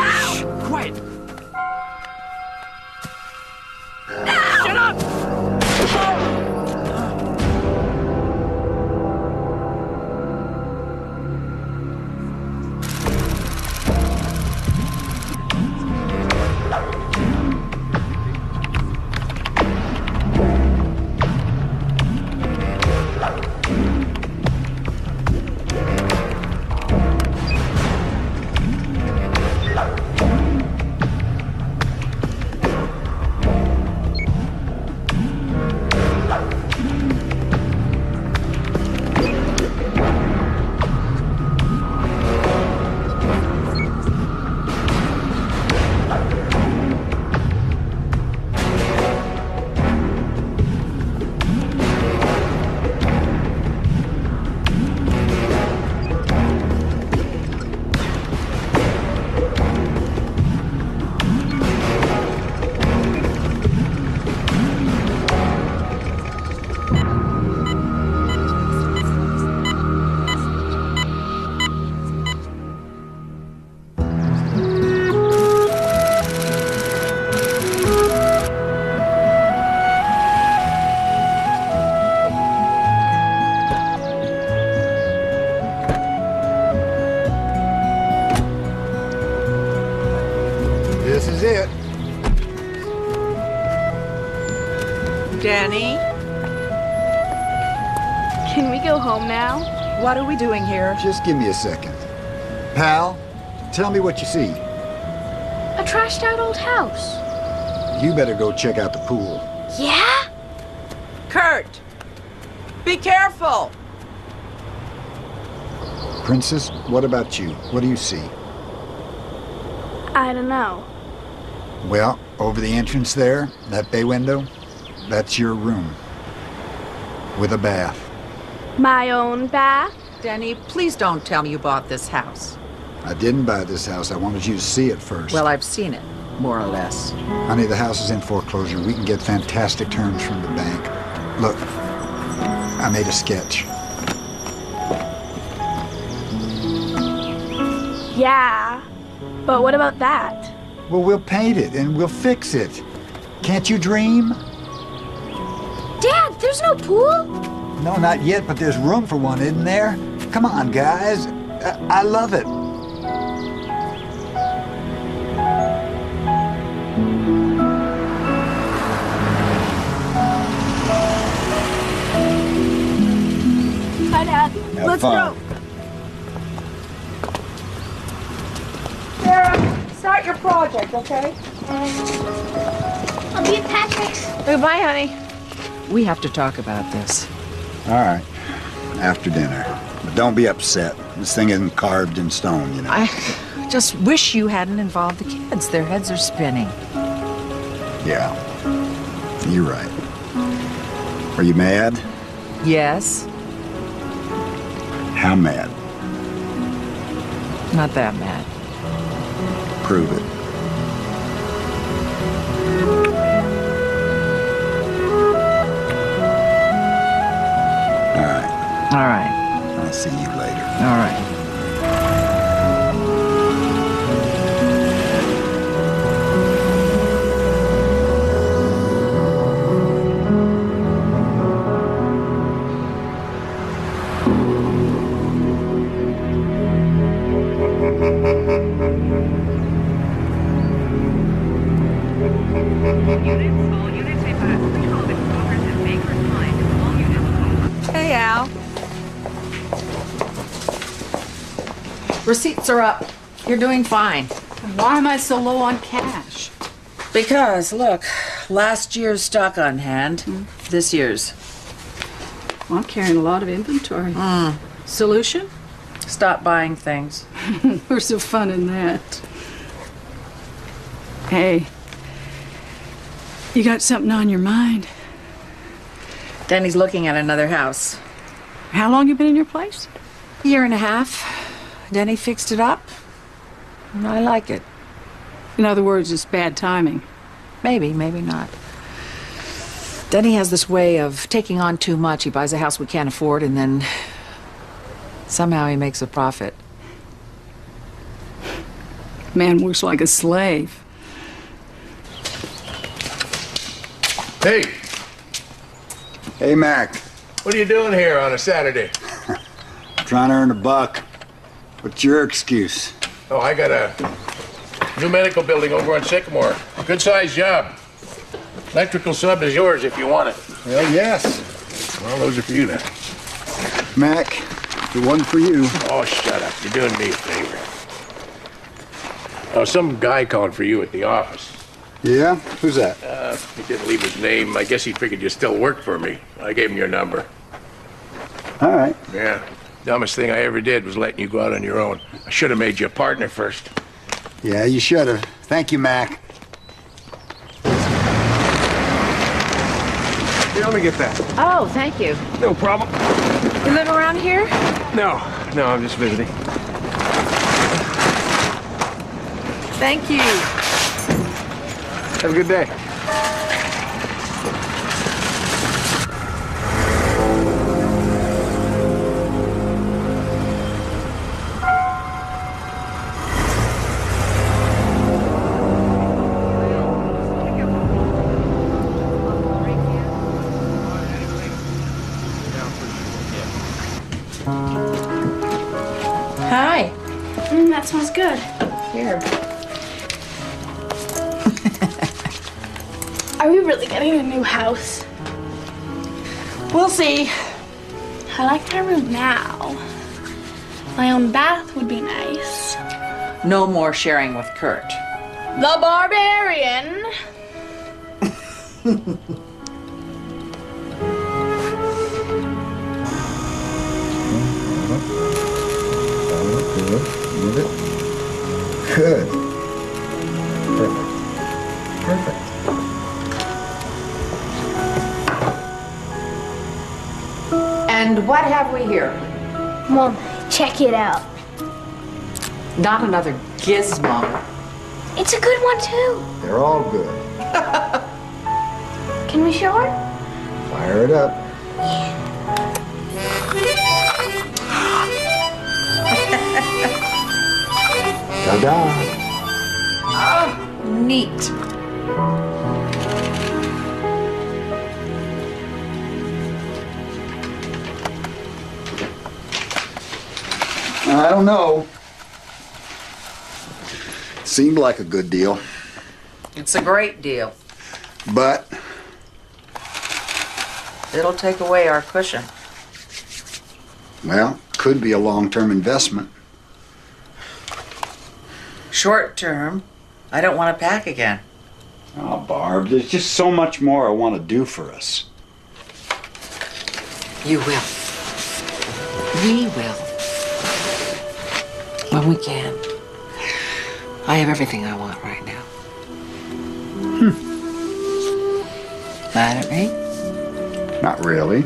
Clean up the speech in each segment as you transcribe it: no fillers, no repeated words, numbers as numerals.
Shh, quiet. Shut up! This is it. Danny, Can we go home now? what are we doing here? Just give me a second. Pal, tell me what you see. A trashed out old house. You better go check out the pool. Yeah? Kurt, be careful. Princess, what about you? What do you see? I don't know. Well, over the entrance there, that bay window, that's your room. With a bath. My own bath? Danny, please don't tell me you bought this house. I didn't buy this house. I wanted you to see it first. Well, I've seen it, more or less. Honey, the house is in foreclosure. We can get fantastic terms from the bank. Look, I made a sketch. Yeah. But what about that? Well, we'll paint it and we'll fix it. Can't you dream? Dad, there's no pool? No, not yet, but there's room for one, isn't there? Come on, guys. I love it. Hi, Dad. Have Let's fun. go. Sarah, start your project, okay? I'll be at Patrick's. Goodbye, honey. We have to talk about this. All right. After dinner. But don't be upset. This thing isn't carved in stone, you know. I just wish you hadn't involved the kids. Their heads are spinning. Yeah. You're right. Are you mad? Yes, How mad? not that mad. Prove it. All right. All right, I'll see you later. all right. Hey, Al. Receipts are up. You're doing fine. Why am I so low on cash? Because, look, last year's stock on hand, this year's. Well, I'm carrying a lot of inventory. Solution? Stop buying things. Where's the fun in that? Hey, you got something on your mind? Danny's looking at another house. How long you been in your place? A year and a half. Danny fixed it up. And I like it. In other words, it's bad timing. Maybe, maybe not. Denny has this way of taking on too much. He buys a house we can't afford, and then somehow he makes a profit. Man works like a slave. Hey, Hey, Mac. what are you doing here on a Saturday? Trying to earn a buck. What's your excuse? Oh, I got a new medical building over on Sycamore. Good sized job. Electrical sub is yours if you want it. Well, yes. Well, those are for you then. Mac, the one for you. Oh, shut up. You're doing me a favor. Oh, some guy calling for you at the office. Yeah? Who's that? He didn't leave his name. I guess he figured you still worked for me. I gave him your number. All right. Yeah. Dumbest thing I ever did was letting you go out on your own. I should have made you a partner first. Yeah, you should have. Thank you, Mac. Here, let me get that. Oh, thank you. No problem. You live around here? No, I'm just visiting. Thank you. Have a good day. Hi. That smells good. Here. Are we really getting a new house? We'll see. I like my room now. My own bath would be nice. No more sharing with Kurt. The Barbarian. Good. Perfect. And what have we here? Mom, check it out. Not another gizmo. It's a good one too. They're all good. Can we show her? Fire it up. Ta-da. Neat. I don't know. Seemed like a good deal, It's a great deal. but It'll take away our cushion. well, could be a long-term investment. Short term, I don't want to pack again. Oh, Barb, there's just so much more I want to do for us. You will. We will. When we can. I have everything I want right now. Mad at me? Not really.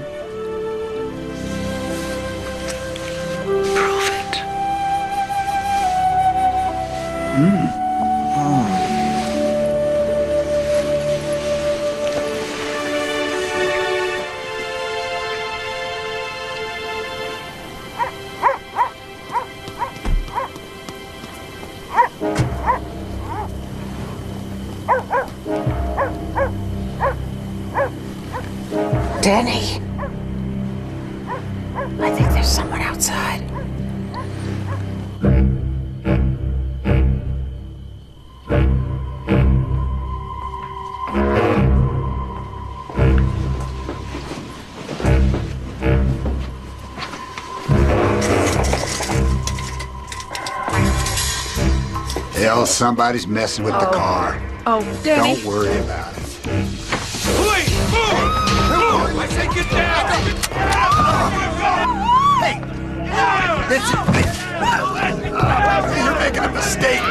Prove it. Danny. I think there's someone outside. Hell, somebody's messing with the car. Oh, Danny. Don't worry about it. Please, move! I say get down! You're making a mistake.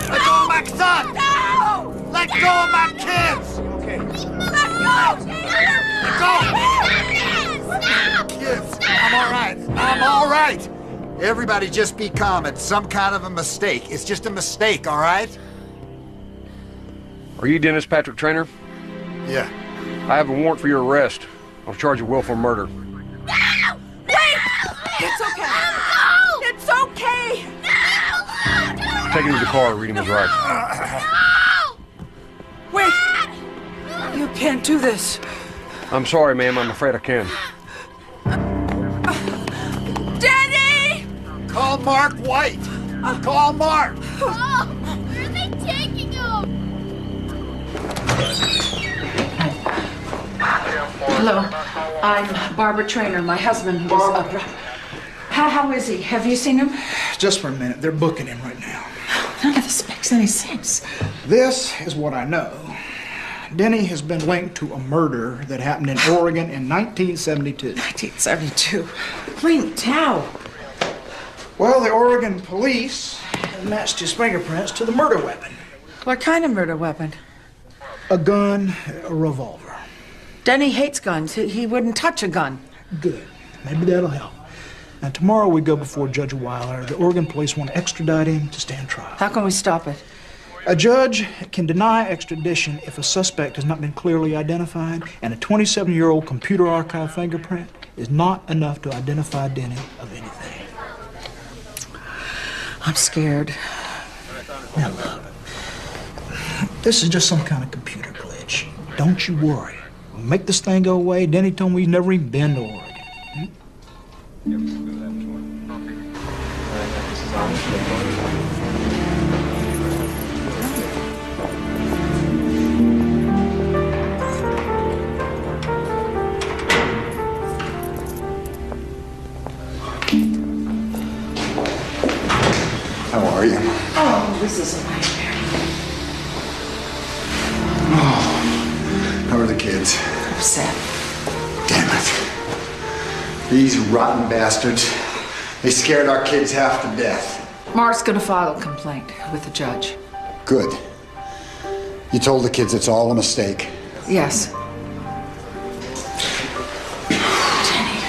Let go of my son! No! Let go of my kids! Okay. Let go! Kids, I'm all right. I'm all right. Everybody just be calm. It's some kind of a mistake. It's just a mistake, all right? Are you Dennis Patrick Trainer? Yeah. I have a warrant for your arrest on charge of willful murder. It's okay. Take him to the car, read him his rights. Wait! You can't do this. I'm sorry, ma'am. I'm afraid I can. Danny! Call Mark White. Call Mark. Oh, where are they taking him? Hello. I'm Barbara Trainer. My husband was... How is he? Have you seen him? Just for a minute. They're booking him right now. None of this makes any sense. This is what I know. Denny has been linked to a murder that happened in Oregon in 1972. 1972. Linked how? Well, the Oregon police matched his fingerprints to the murder weapon. What kind of murder weapon? A gun, a revolver. Denny hates guns. He wouldn't touch a gun. Good. Maybe that'll help. Now, tomorrow we go before Judge Weiler. The Oregon police want to extradite him to stand trial. How can we stop it? A judge can deny extradition if a suspect has not been clearly identified, and a 27-year-old computer archive fingerprint is not enough to identify Denny of anything. I'm scared. Now, look, this is just some kind of computer glitch. Don't you worry. We'll make this thing go away. Denny told me he's never even been to Oregon. How are you? Oh, this is a nightmare. How are the kids? Upset. Damn it. These rotten bastards. They scared our kids half to death. Mark's gonna file a complaint with the judge. Good. You told the kids it's all a mistake. Yes. Jenny,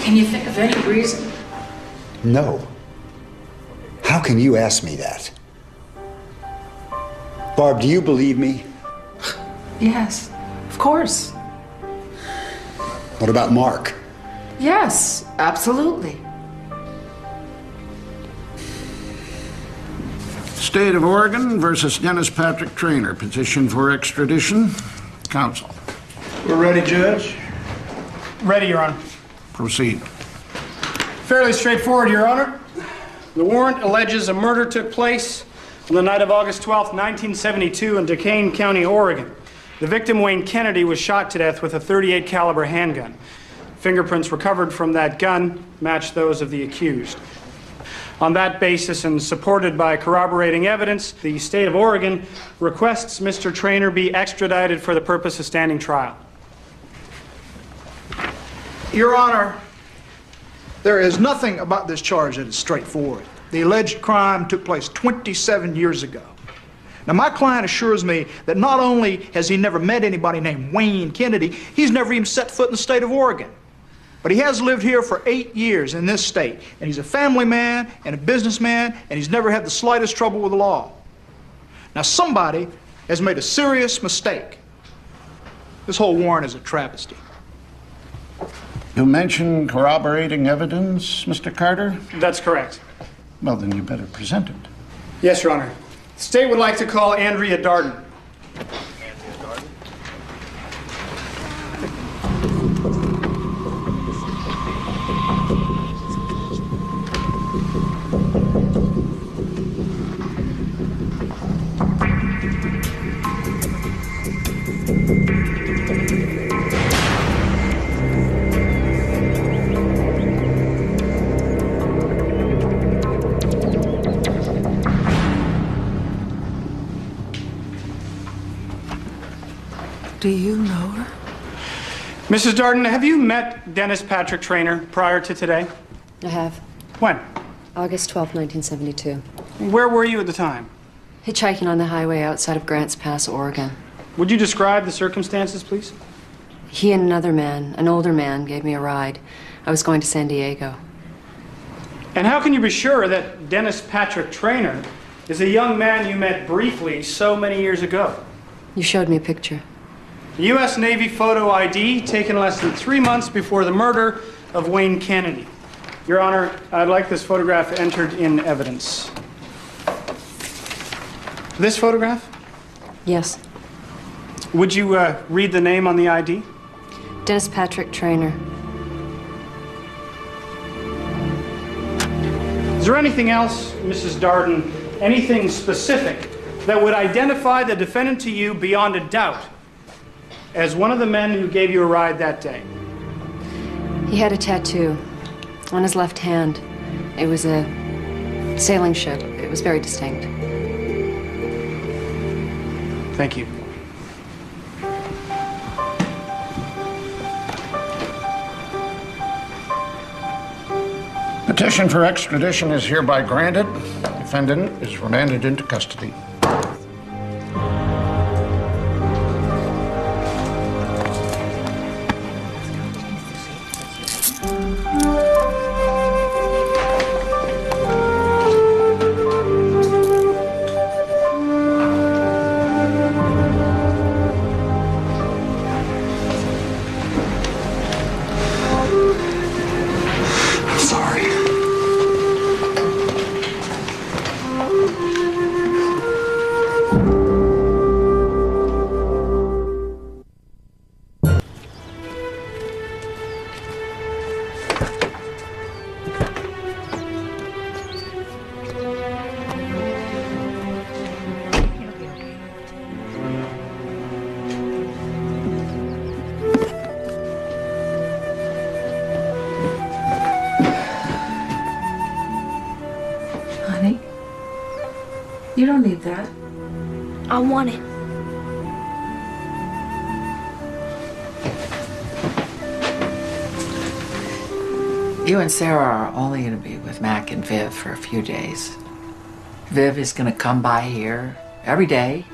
can you think of any reason? No. How can you ask me that? Barb, do you believe me? Yes, of course. What about Mark? Yes, absolutely. State of Oregon versus Dennis Patrick Trainer. Petition for extradition. Counsel. We're ready, Judge. Ready, Your Honor. Proceed. Fairly straightforward, Your Honor. The warrant alleges a murder took place on the night of August 12th, 1972 in Duquesne County, Oregon. The victim, Wayne Kennedy, was shot to death with a .38 caliber handgun. Fingerprints recovered from that gun matched those of the accused. On that basis and supported by corroborating evidence, the state of Oregon requests Mr. Trainer be extradited for the purpose of standing trial. Your Honor, there is nothing about this charge that is straightforward. The alleged crime took place 27 years ago. Now, my client assures me that not only has he never met anybody named Wayne Kennedy, he's never even set foot in the state of Oregon. But he has lived here for 8 years in this state, and he's a family man and a businessman, and he's never had the slightest trouble with the law. Now, somebody has made a serious mistake. This whole warrant is a travesty. You mentioned corroborating evidence, Mr. Carter? That's correct. Well, then you better present it. Yes, Your Honor. The state would like to call Andrea Darden. Do you know her? Mrs. Darden, have you met Dennis Patrick Trainer prior to today? I have. When? August 12, 1972. Where were you at the time? Hitchhiking on the highway outside of Grants Pass, Oregon. Would you describe the circumstances, please? He and another man, an older man, gave me a ride. I was going to San Diego. And how can you be sure that Dennis Patrick Trainer is a young man you met briefly so many years ago? You showed me a picture. U.S. Navy photo ID taken less than 3 months before the murder of Wayne Kennedy. Your Honor, I'd like this photograph entered in evidence. This photograph? Yes. Would you read the name on the ID? Dennis Patrick Trainer. Is there anything else, Mrs. Darden, anything specific that would identify the defendant to you beyond a doubt as one of the men who gave you a ride that day? He had a tattoo on his left hand. It was a sailing ship. It was very distinct. Thank you. Petition for extradition is hereby granted. Defendant is remanded into custody. Honey, you don't need that. I want it. You and Sarah are only going to be with Mac and Viv for a few days. Viv is going to come by here every day,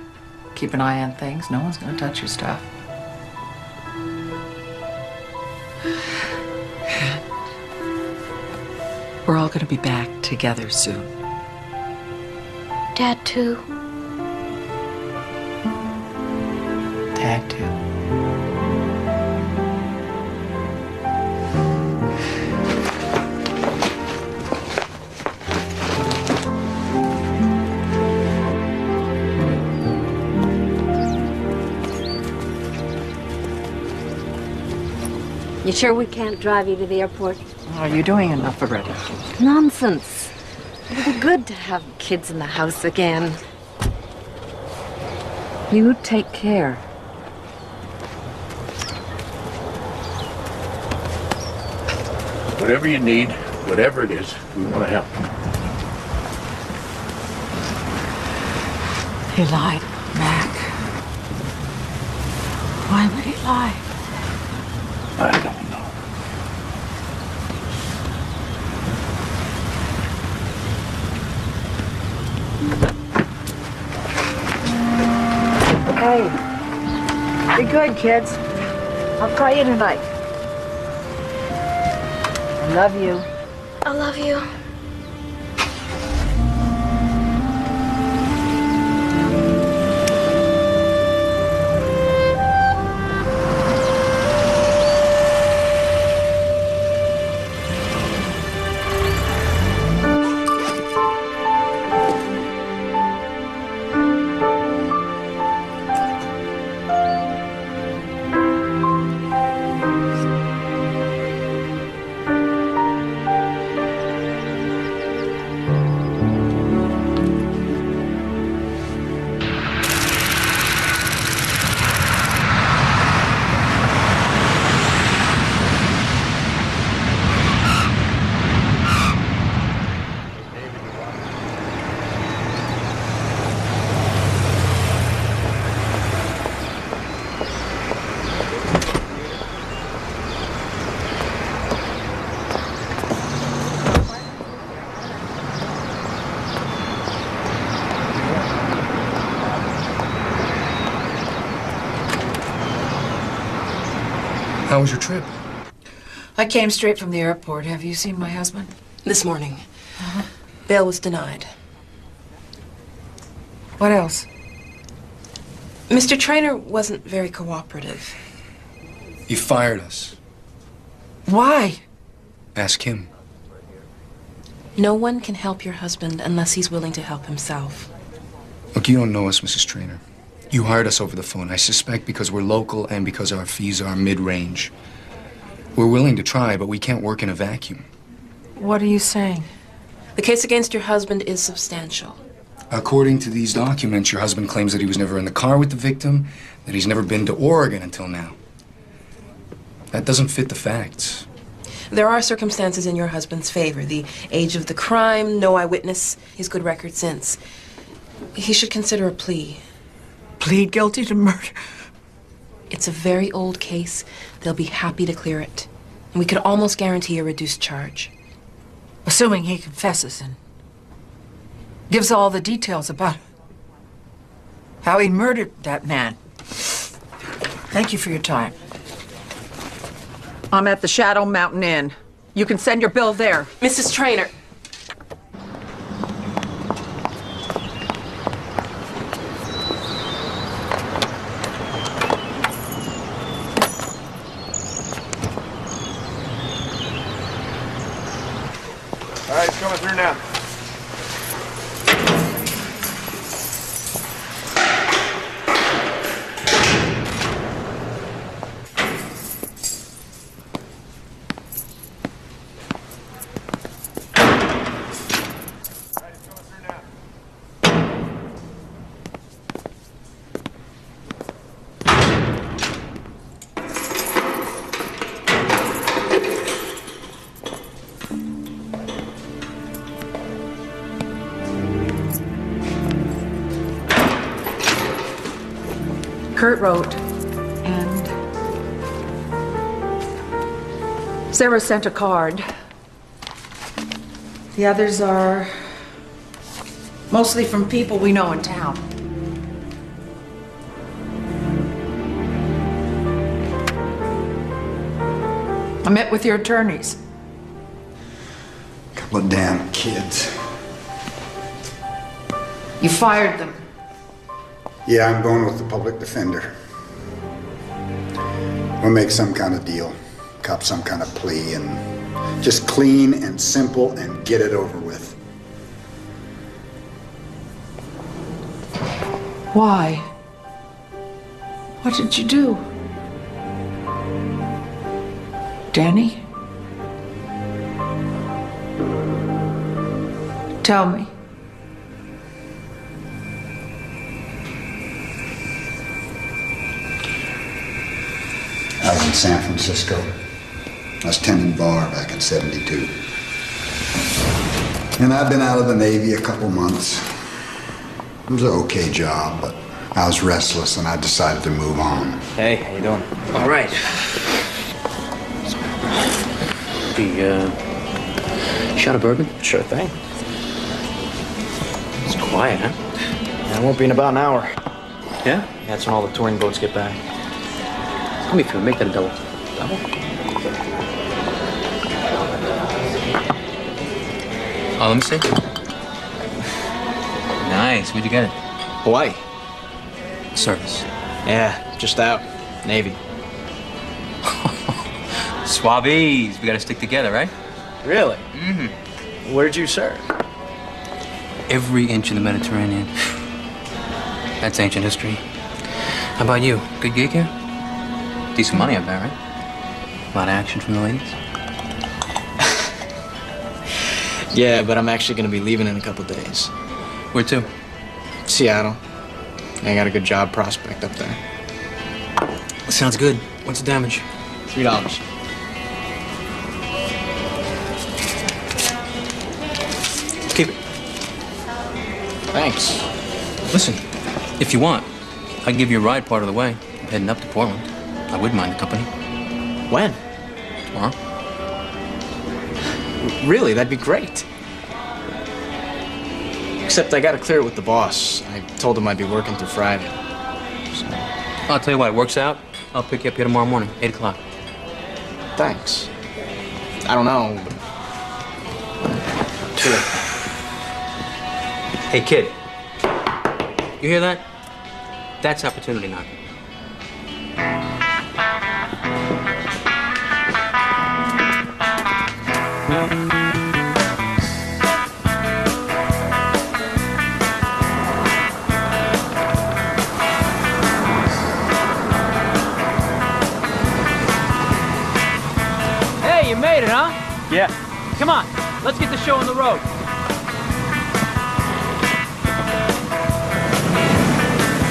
keep an eye on things. No one's going to touch your stuff. We're all going to be back together soon. Dad, too. Dad, too. You sure we can't drive you to the airport? Oh, you're doing enough already. Nonsense. It'll be good to have kids in the house again. You take care. Whatever you need, whatever it is, we want to help. He lied, Mac. Why would he lie? I don't know. Hey, be good, kids. I'll call you tonight. I love you. I love you. How was your trip? I came straight from the airport. Have you seen my husband? This morning. Bail was denied. What else? Mr. Trainer wasn't very cooperative. He fired us. Why? Ask him. No one can help your husband unless he's willing to help himself. Look, you don't know us, Mrs. Trainer. You hired us over the phone, I suspect because we're local and because our fees are mid-range. We're willing to try, but we can't work in a vacuum. What are you saying? The case against your husband is substantial. According to these documents, your husband claims that he was never in the car with the victim, that he's never been to Oregon until now. That doesn't fit the facts. There are circumstances in your husband's favor. The age of the crime, no eyewitness, his good record since. He should consider a plea. Plead guilty to murder? It's a very old case. They'll be happy to clear it. And we could almost guarantee a reduced charge. Assuming he confesses and gives all the details about how he murdered that man. Thank you for your time. I'm at the Shadow Mountain Inn. You can send your bill there. Mrs. Trainer. All right, it's coming through now. Kurt wrote, and Sarah sent a card. The others are mostly from people we know in town. I met with your attorneys. Couple of damn kids. You fired them. Yeah, I'm going with the public defender. We'll make some kind of deal, cop some kind of plea, and just clean and simple and get it over with. Why? What did you do? Danny? Tell me. I was in San Francisco. I was tending bar back in '72. And I'd been out of the Navy a couple months. It was an okay job, but I was restless and I decided to move on. Hey, how you doing? All right. The shot of bourbon? Sure thing. It's quiet, huh? Yeah, it won't be in about an hour. Yeah? That's when all the touring boats get back. Let me feel. Make that a double. Double? Oh, let me see. Nice. Where'd you get it? Hawaii. Service. Yeah, just out. Navy. Swabbies. We gotta stick together, right? Really? Mm-hmm. Where'd you serve? Every inch of the Mediterranean. That's ancient history. How about you? Good gig here? Decent money up there, right? A lot of action from the ladies? Yeah, but I'm actually gonna be leaving in a couple days. Where to? Seattle. I got a good job prospect up there. Sounds good. What's the damage? $3. Keep it. Thanks. Listen, if you want, I can give you a ride part of the way. I'm heading up to Portland. I wouldn't mind the company. When? Tomorrow. Really? That'd be great. Except I gotta clear it with the boss. I told him I'd be working through Friday. So. I'll tell you what, it works out. I'll pick you up here tomorrow morning, 8 o'clock. Thanks. I don't know, but... Sure. Hey, kid. You hear that? That's opportunity knocking. Hey, you made it, huh? Yeah. Come on, let's get the show on the road.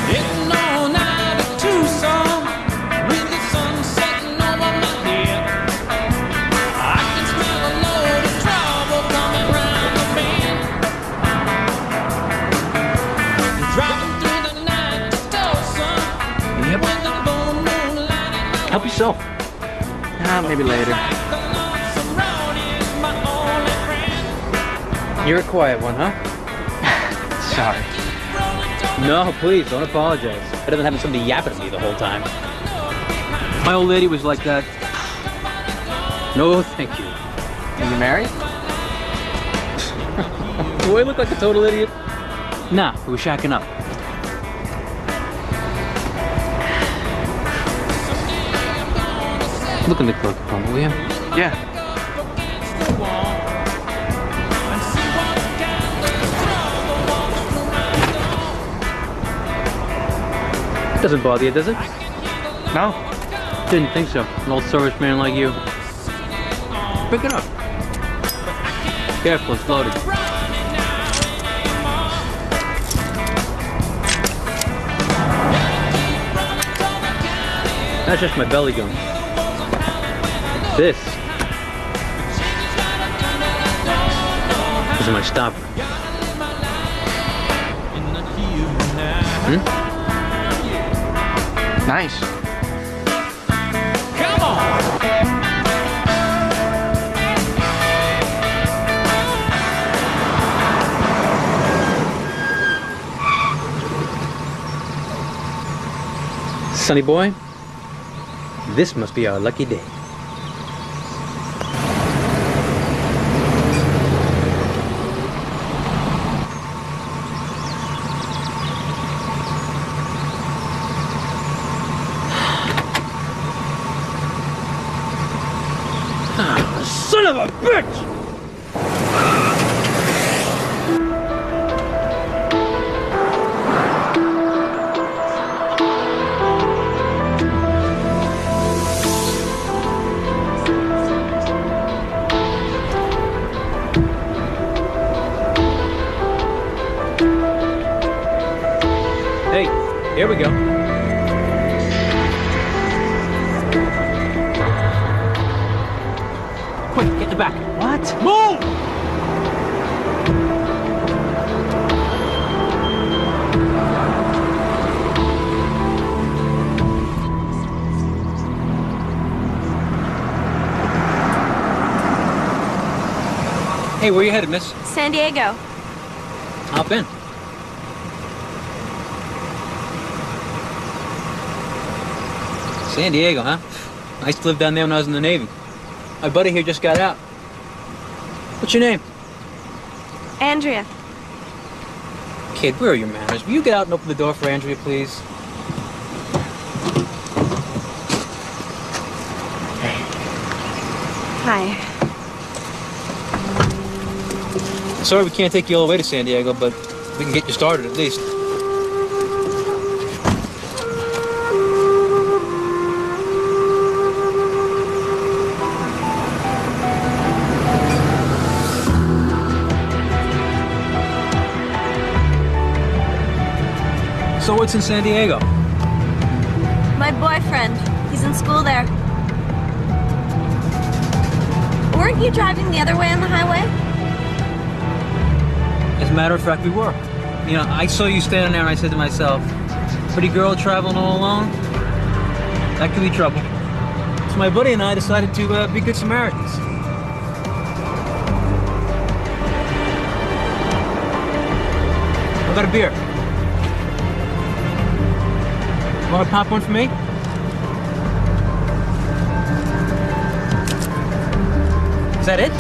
Getting on out of Tucson with the sun setting over my head. I can smell a load of trouble coming round the bend. Driving through the night to Tulsa. Yep. With the full moonlight. Help yourself. Maybe later. You're a quiet one, huh? Sorry. No, please, don't apologize. Better than having somebody yapping at me the whole time. My old lady was like that. No, thank you. Are you married? Do I look like a total idiot? Nah, we were shacking up. Look in the cloak, will you? Yeah. Doesn't bother you, does it? No. Didn't think so. An old serviceman like you. Pick it up. Careful, it's loaded. That's just my belly gun. This is my stopper. Nice. Come on! Sonny boy, this must be our lucky day. Son of a bitch! Hey, here we go. Quick, get in the back. What? Move! Hey, where you headed, miss? San Diego. Hop in. San Diego, huh? I used to live down there when I was in the Navy. My buddy here just got out. What's your name? Andrea. Kid, where are your manners? Will you get out and open the door for Andrea, please? Hi. Sorry we can't take you all the way to San Diego, but we can get you started at least. So what's in San Diego? My boyfriend. He's in school there. Weren't you driving the other way on the highway? As a matter of fact, we were. You know, I saw you standing there and I said to myself, pretty girl traveling all alone? That could be trouble. So my buddy and I decided to be good Samaritans. I got a beer. Want to pop one for me? Is that it?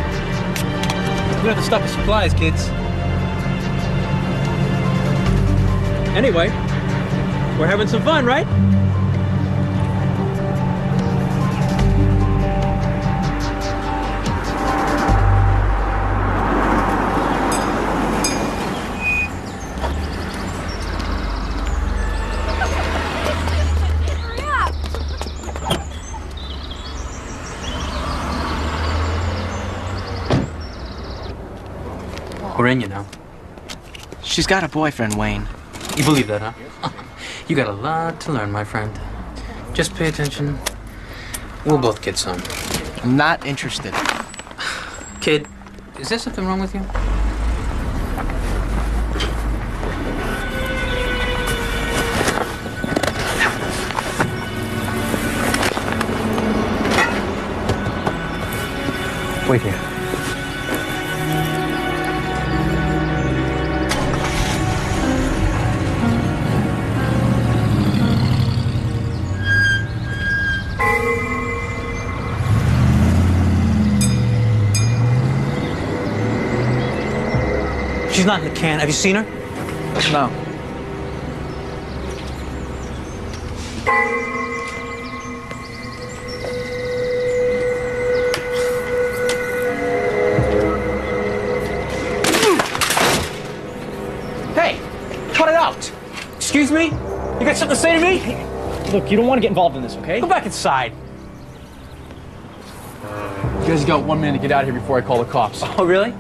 We have to stock the supplies, kids. Anyway, we're having some fun, right? We're in, you know. She's got a boyfriend, Wayne. You believe that, huh? You got a lot to learn, my friend. Just pay attention. We'll both get some. I'm not interested. Kid, is there something wrong with you? Wait here. She's not in the can. Have you seen her? No. Hey, cut it out. Excuse me? You got something to say to me? Look, you don't want to get involved in this, okay? Go back inside. You guys got 1 minute to get out of here before I call the cops. Oh, really?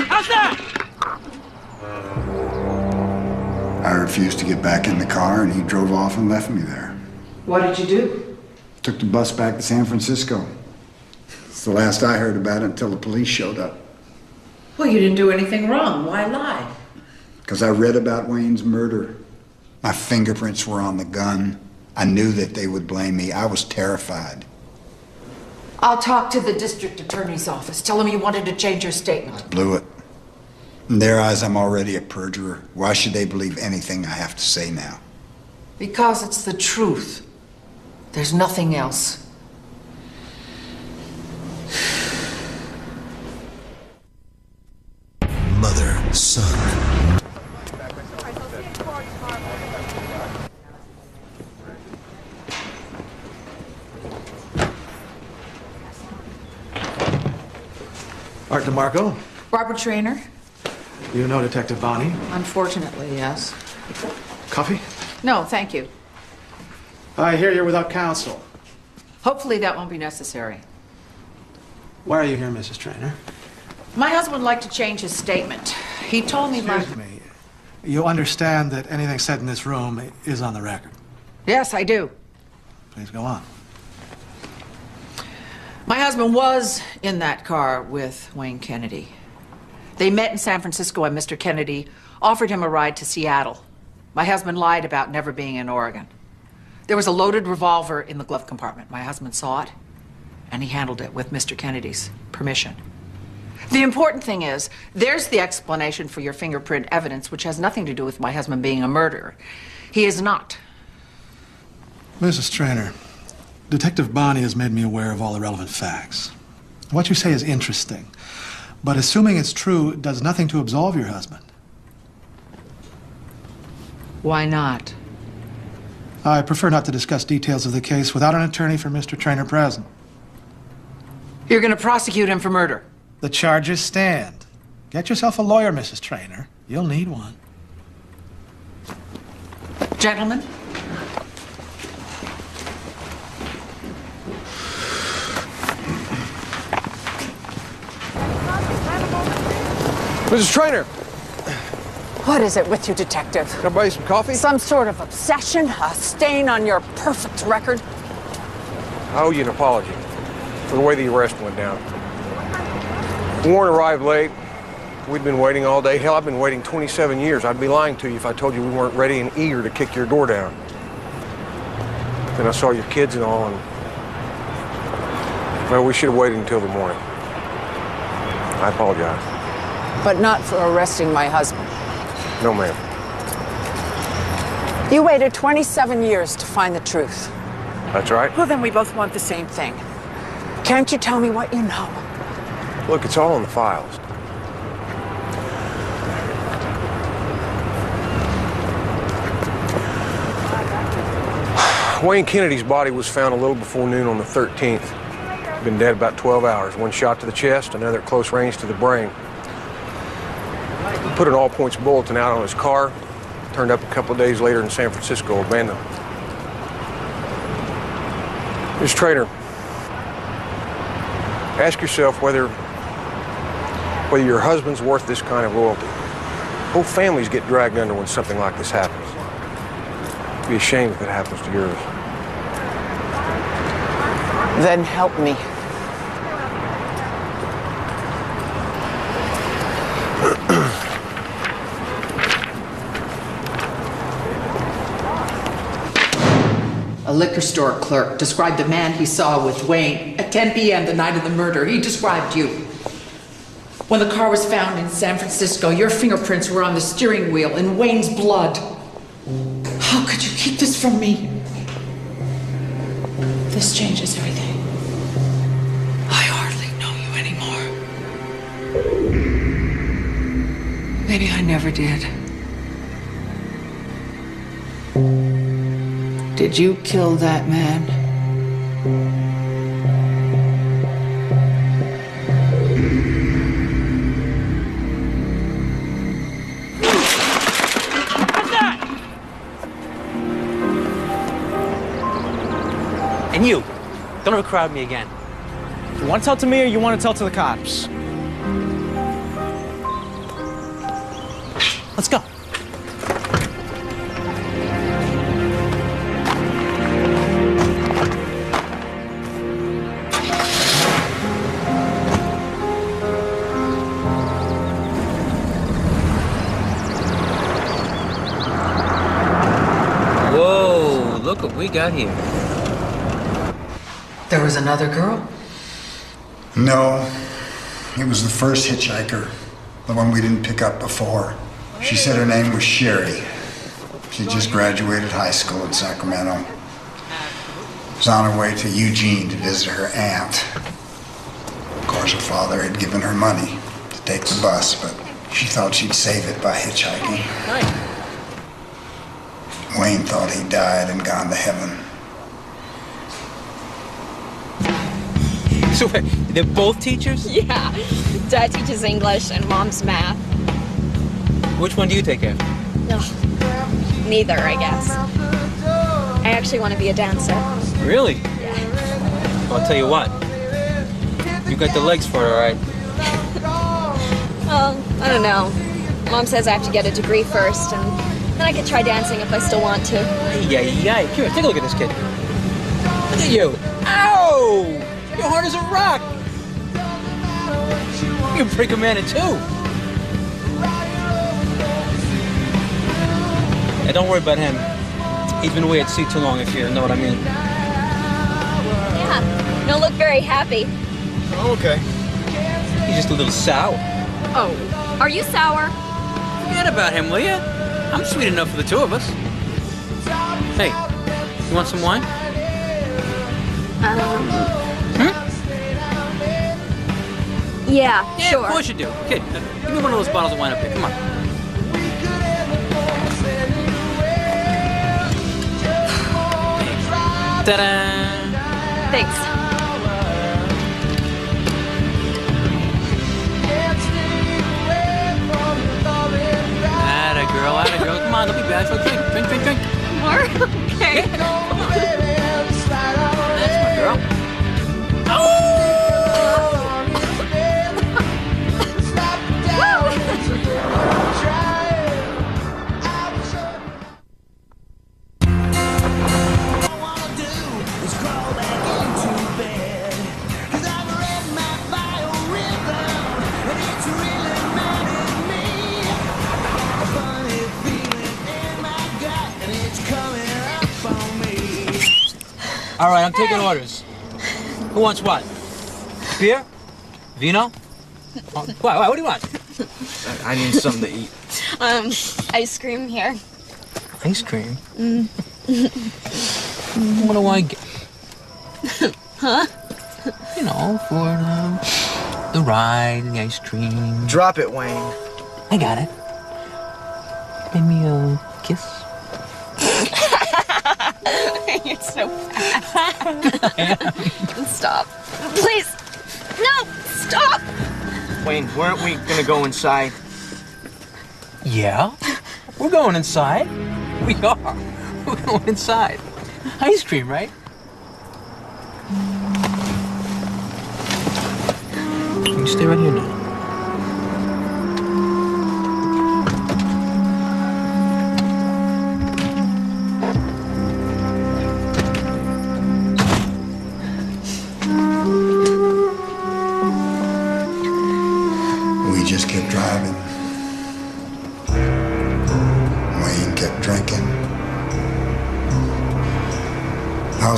How's that? I refused to get back in the car, and he drove off and left me there. What did you do? Took the bus back to San Francisco. It's the last I heard about it until the police showed up. Well, you didn't do anything wrong. Why lie? Because I read about Wayne's murder. My fingerprints were on the gun. I knew that they would blame me. I was terrified. I'll talk to the district attorney's office. Tell them you wanted to change your statement. Blew it. In their eyes, I'm already a perjurer. Why should they believe anything I have to say now? Because it's the truth. There's nothing else. Mother, son. Art DeMarco, Barbara Traynor? you know Detective Bonnie. Unfortunately, yes. Coffee? No, thank you. I hear you're without counsel. Hopefully that won't be necessary. Why are you here, Mrs. Traynor? My husband would like to change his statement. He told me Excuse me. You understand that anything said in this room is on the record. Yes, I do. Please go on. My husband was in that car with Wayne Kennedy. They met in San Francisco and Mr. Kennedy offered him a ride to Seattle. My husband lied about never being in Oregon. There was a loaded revolver in the glove compartment. My husband saw it, and he handled it with Mr. Kennedy's permission. The important thing is, there's the explanation for your fingerprint evidence, which has nothing to do with my husband being a murderer. He is not. Mrs. Traynor, Detective Bonnie has made me aware of all the relevant facts. What you say is interesting, but assuming it's true, it does nothing to absolve your husband. Why not? I prefer not to discuss details of the case without an attorney for Mr. Traynor present. You're going to prosecute him for murder. The charges stand. Get yourself a lawyer, Mrs. Traynor. You'll need one. Gentlemen? Mrs. Traynor! What is it with you, Detective? Can I buy you some coffee? Some sort of obsession? A stain on your perfect record? I owe you an apology for the way the arrest went down. Warren arrived late. We'd been waiting all day. Hell, I've been waiting 27 years. I'd be lying to you if I told you we weren't ready and eager to kick your door down. Then I saw your kids and all, and well, we should have waited until the morning. I apologize. But not for arresting my husband. No, ma'am. You waited 27 years to find the truth. That's right. Well, then we both want the same thing. Can't you tell me what you know? Look, it's all in the files. Wayne Kennedy's body was found a little before noon on the 13th. Been dead about 12 hours. One shot to the chest, another at close range to the brain. Put an all-points bulletin out on his car. Turned up a couple of days later in San Francisco, abandoned. Ms. Traynor, ask yourself whether whether your husband's worth this kind of loyalty. Whole families get dragged under when something like this happens. It'd be a shame if it happens to yours. Then help me. A liquor store clerk described the man he saw with Wayne at 10 p.m. the night of the murder. He described you. When the car was found in San Francisco, your fingerprints were on the steering wheel in Wayne's blood. How could you keep this from me? This changes everyth. I hardly know you anymore. Maybe I never did. Did you kill that man? And you, don't ever crowd me again. You want to tell to me or you want to tell to the cops? Let's go. Whoa, look what we got here. There was another girl? No, it was the first hitchhiker, the one we didn't pick up before. She said her name was Sherry. She just graduated high school in Sacramento. Was on her way to Eugene to visit her aunt. Of course, her father had given her money to take the bus, but she thought she'd save it by hitchhiking. Wayne thought he died and gone to heaven. So they're both teachers? Yeah. Dad teaches English and Mom's math. Which one do you take care of? Ugh. Neither, I guess. I actually want to be a dancer. Really? Yeah. Well, I'll tell you what. You got the legs for it, all right? Well, I don't know. Mom says I have to get a degree first, and then I could try dancing if I still want to. Yeah. Here, take a look at this kid. Look at you. Ow! You're hard as a rock. You can break a man in two. Hey, don't worry about him. He's been away at sea too long, if you know what I mean. Yeah. You don't look very happy. Oh, okay. He's just a little sour. Oh, are you sour? Forget about him, will you? I'm sweet enough for the two of us. Hey, you want some wine? Yeah, sure. Of course you do. Kid, give me one of those bottles of wine up here. Come on. Ta-da! Thanks. Atta girl. Come on, don't be bad. Drink. More? Okay. Yeah. Come on. That's my girl. Oh! All right, I'm taking orders. Who wants what? Beer? Vino? What do you want? I need something to eat. Ice cream here. Ice cream? What do I get? Huh? You know, for the ride, the ice cream. Drop it, Wayne. I got it. Give me a kiss. You're so bad. Stop. Please. No, stop. Wayne, weren't we gonna go inside? Yeah, we're going inside. We are. We're going inside. Ice cream, right? You stay right here now.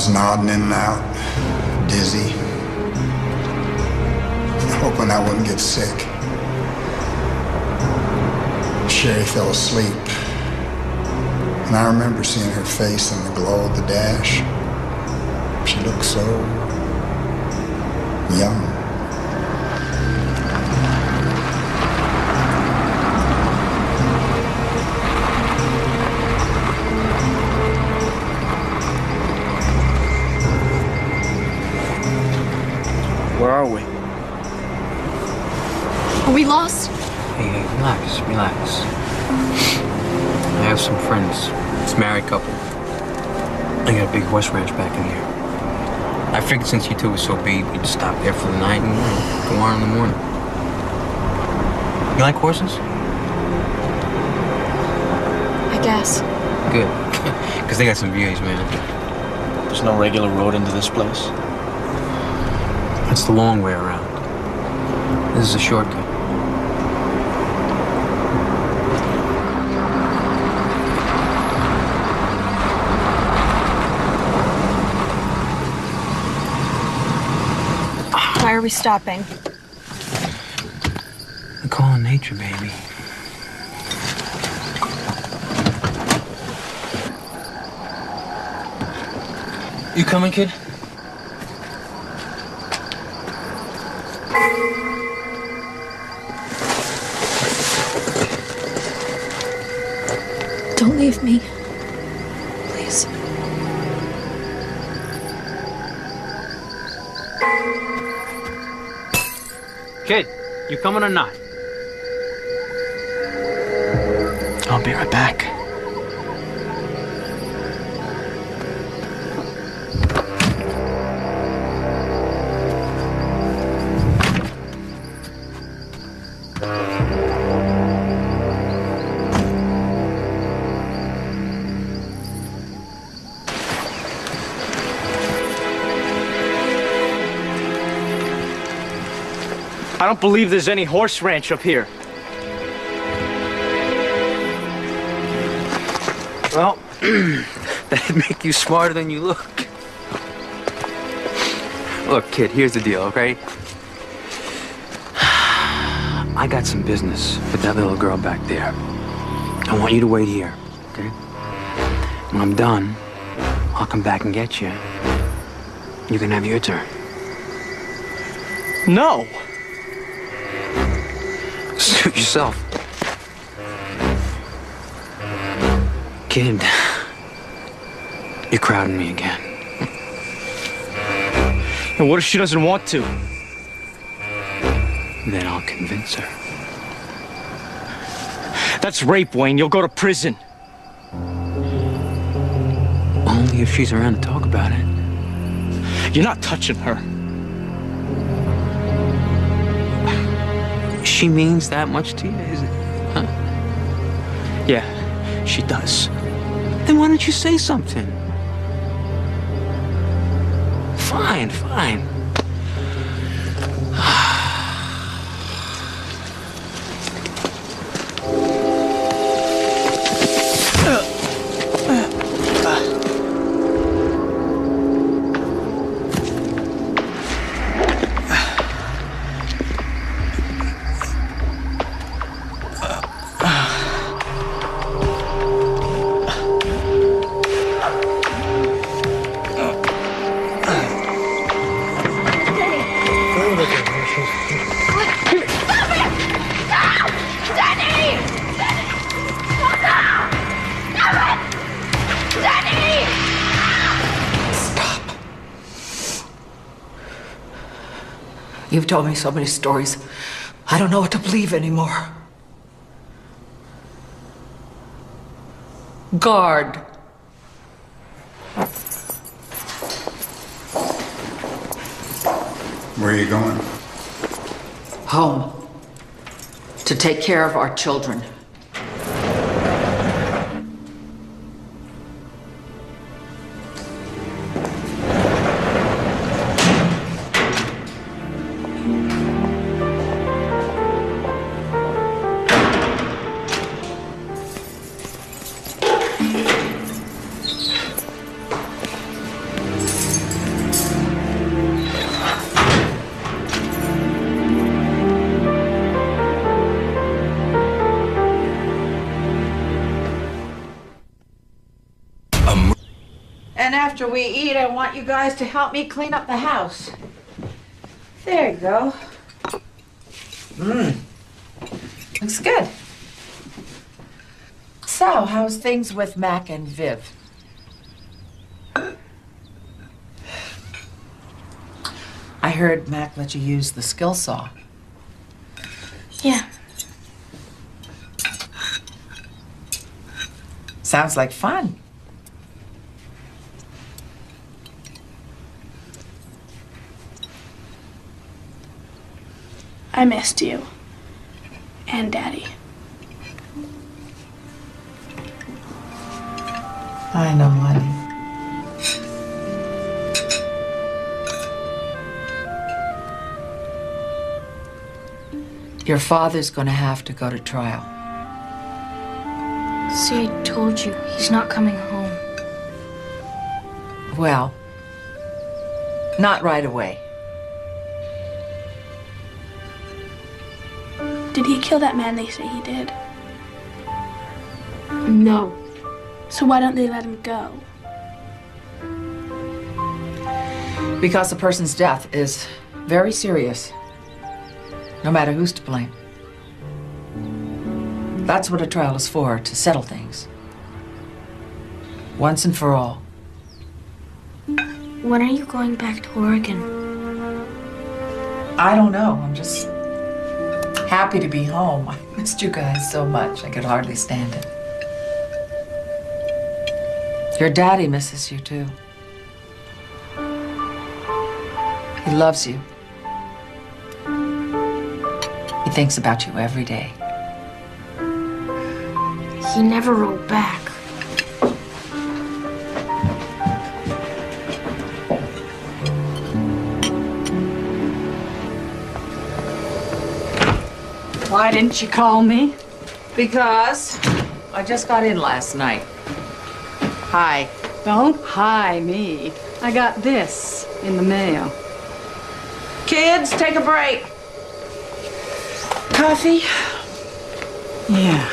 was nodding in and out, dizzy, hoping I wouldn't get sick. Sherry fell asleep, and I remember seeing her face in the glow of the dash. She looked so young. Where are we? Are we lost? Hey, relax, relax. I have some friends. It's a married couple. I got a big horse ranch back in here. I figured since you two were so beat, we'd stop there for the night and go on in the morning. You like horses? I guess. Good. Because they got some views, man. There's no regular road into this place. That's the long way around. This is a shortcut. Why are we stopping? The call of nature, baby. You coming, kid? Don't leave me. Please. Kid, you coming or not? I'll be right back. I don't believe there's any horse ranch up here. Well, that'd make you smarter than you look. Look, kid, here's the deal, okay? I got some business with that little girl back there. I want you to wait here, okay? When I'm done, I'll come back and get you. You can have your turn. No! Suit yourself. Kid, you're crowding me again. And what if she doesn't want to? Then I'll convince her. That's rape, Wayne. You'll go to prison. Only if she's around to talk about it. You're not touching her. She means that much to you, is it? Huh? Yeah, she does. Then why don't you say something? Fine, fine. You've told me so many stories. I don't know what to believe anymore. Guard. Where are you going? Home. To take care of our children. after we eat, I want you guys to help me clean up the house. There you go. Looks good. So, how's things with Mac and Viv? I heard Mac let you use the skill saw. Yeah. Sounds like fun. I missed you. And Daddy. I know, honey. Your father's gonna have to go to trial. See, I told you, he's not coming home. Well, not right away. Did he kill that man they say he did? No. So why don't they let him go? Because a person's death is very serious, no matter who's to blame. That's what a trial is for, to settle things. Once and for all. When are you going back to Oregon? I don't know. I'm just happy to be home. I missed you guys so much. I could hardly stand it. Your daddy misses you, too. He loves you. He thinks about you every day. He never wrote back. Why didn't you call me? Because I just got in last night. Hi. Don't hi me. I got this in the mail. Kids, take a break. Coffee? Yeah.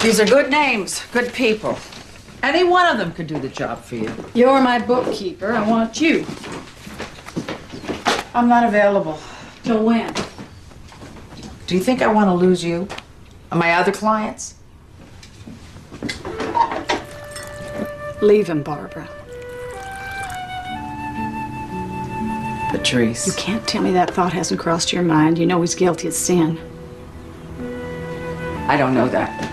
These are good names, good people. Any one of them could do the job for you. You're my bookkeeper. I want you. I'm not available. Till when? Do you think I want to lose you? And my other clients? Leave him, Barbara. Patrice. You can't tell me that thought hasn't crossed your mind. You know he's guilty of sin. I don't know that.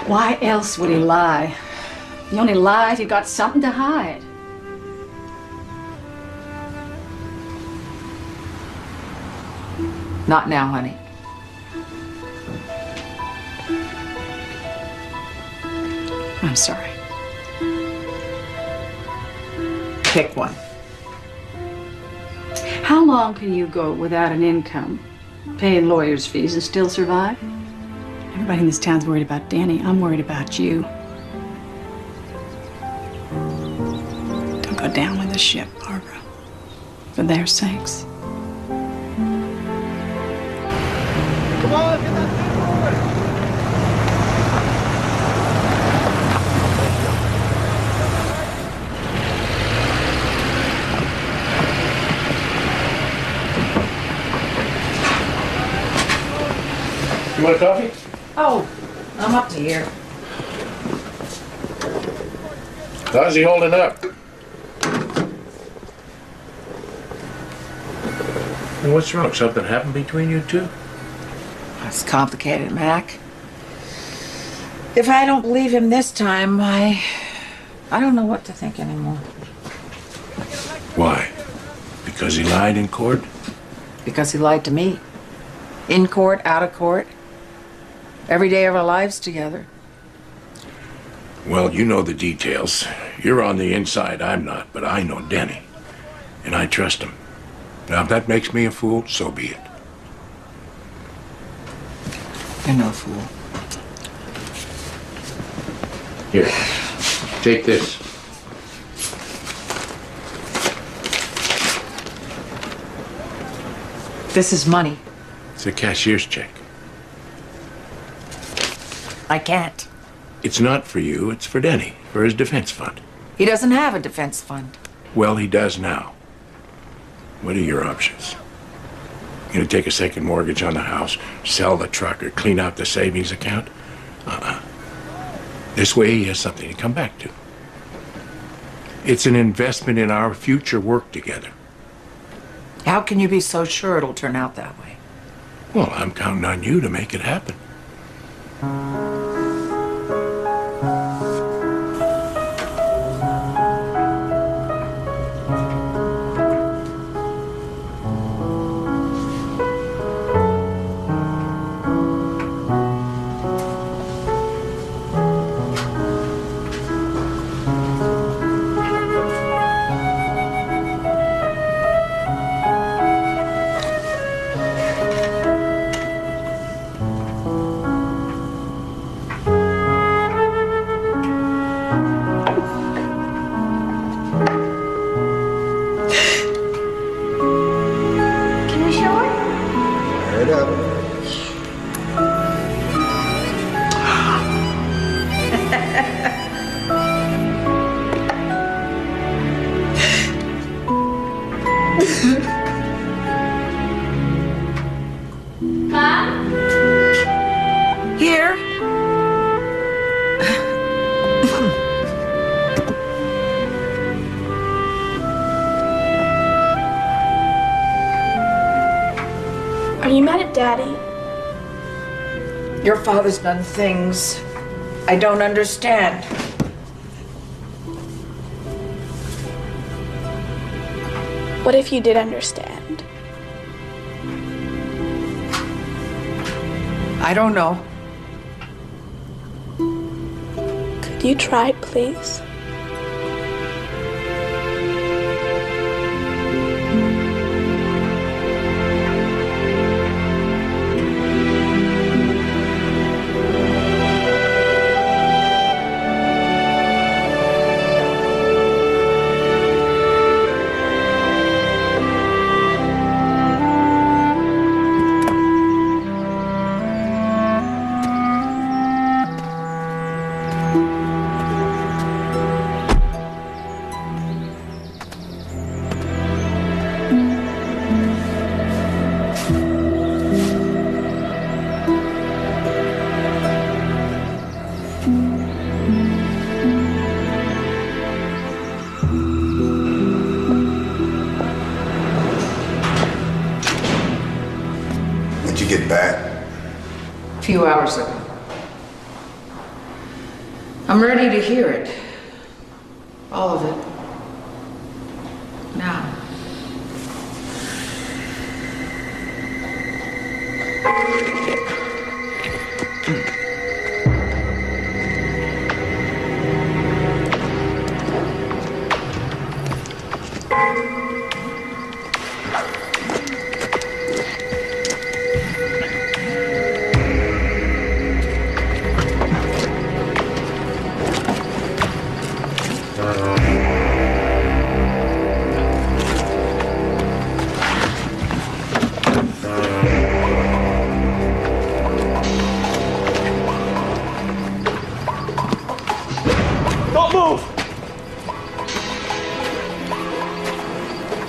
Why else would he lie? He only lied if he got something to hide. Not now, honey. I'm sorry. Pick one. How long can you go without an income, paying lawyers' fees, and still survive? Everybody in this town's worried about Danny. I'm worried about you. Don't go down with the ship, Barbara. For their sakes. Come on, get that thing moving. You want a coffee? Oh, I'm up to here. How's he holding up? And what's wrong? Something happened between you two? It's complicated, Mac. If I don't believe him this time, I don't know what to think anymore. Why? Because he lied in court? Because he lied to me. In court, out of court. Every day of our lives together. Well, you know the details. You're on the inside, I'm not, but I know Denny. And I trust him. Now, if that makes me a fool, so be it. You're no fool. Here, take this. This is money. It's a cashier's check. I can't. It's not for you, it's for Denny, for his defense fund. He doesn't have a defense fund. Well, he does now. What are your options? You gonna take a second mortgage on the house, sell the truck, or clean out the savings account? This way he has something to come back to. It's an investment in our future work together. How can you be so sure it'll turn out that way? Well, I'm counting on you to make it happen. Can we shower? Fire it up. Mom? Here? Are you mad at Daddy? Your father's done things I don't understand. What if you did understand? I don't know. Could you try, please? When'd you get back? A few hours ago. I'm ready to hear it. All of it. Now. Don't move!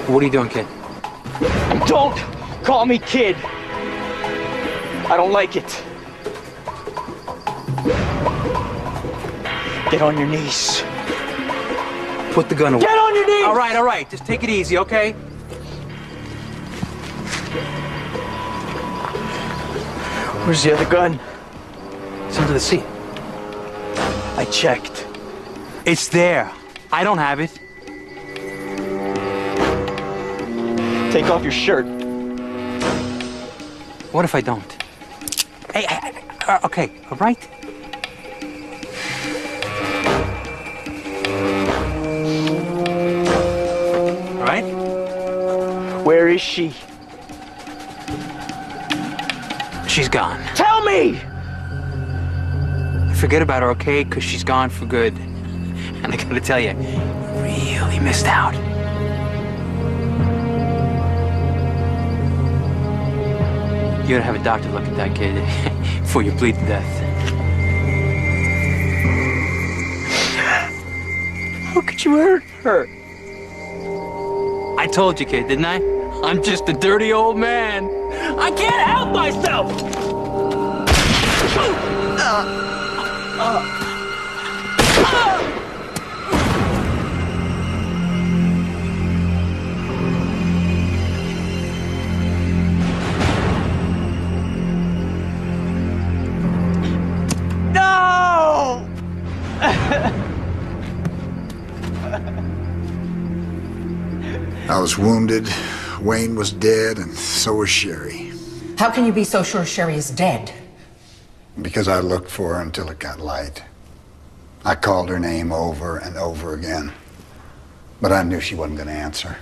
What are you doing, kid? Don't call me kid! I don't like it. Get on your knees. Put the gun away. Get on your knees! All right. Just take it easy, okay? Where's the other gun? It's under the seat. I checked. It's there. I don't have it. Take off your shirt. What if I don't? Hey, okay, all right? All right? Where is she? She's gone. Tell me! Forget about her, okay? Because she's gone for good. And I gotta tell you, really missed out. You gotta have a doctor look at that kid before you bleed to death. How could you hurt her? I told you, kid, didn't I? I'm just a dirty old man. I can't help myself! No! I was wounded, Wayne was dead, and so was Sherry. How can you be so sure Sherry is dead? Because I looked for her until it got light. I called her name over and over again, but I knew she wasn't going to answer.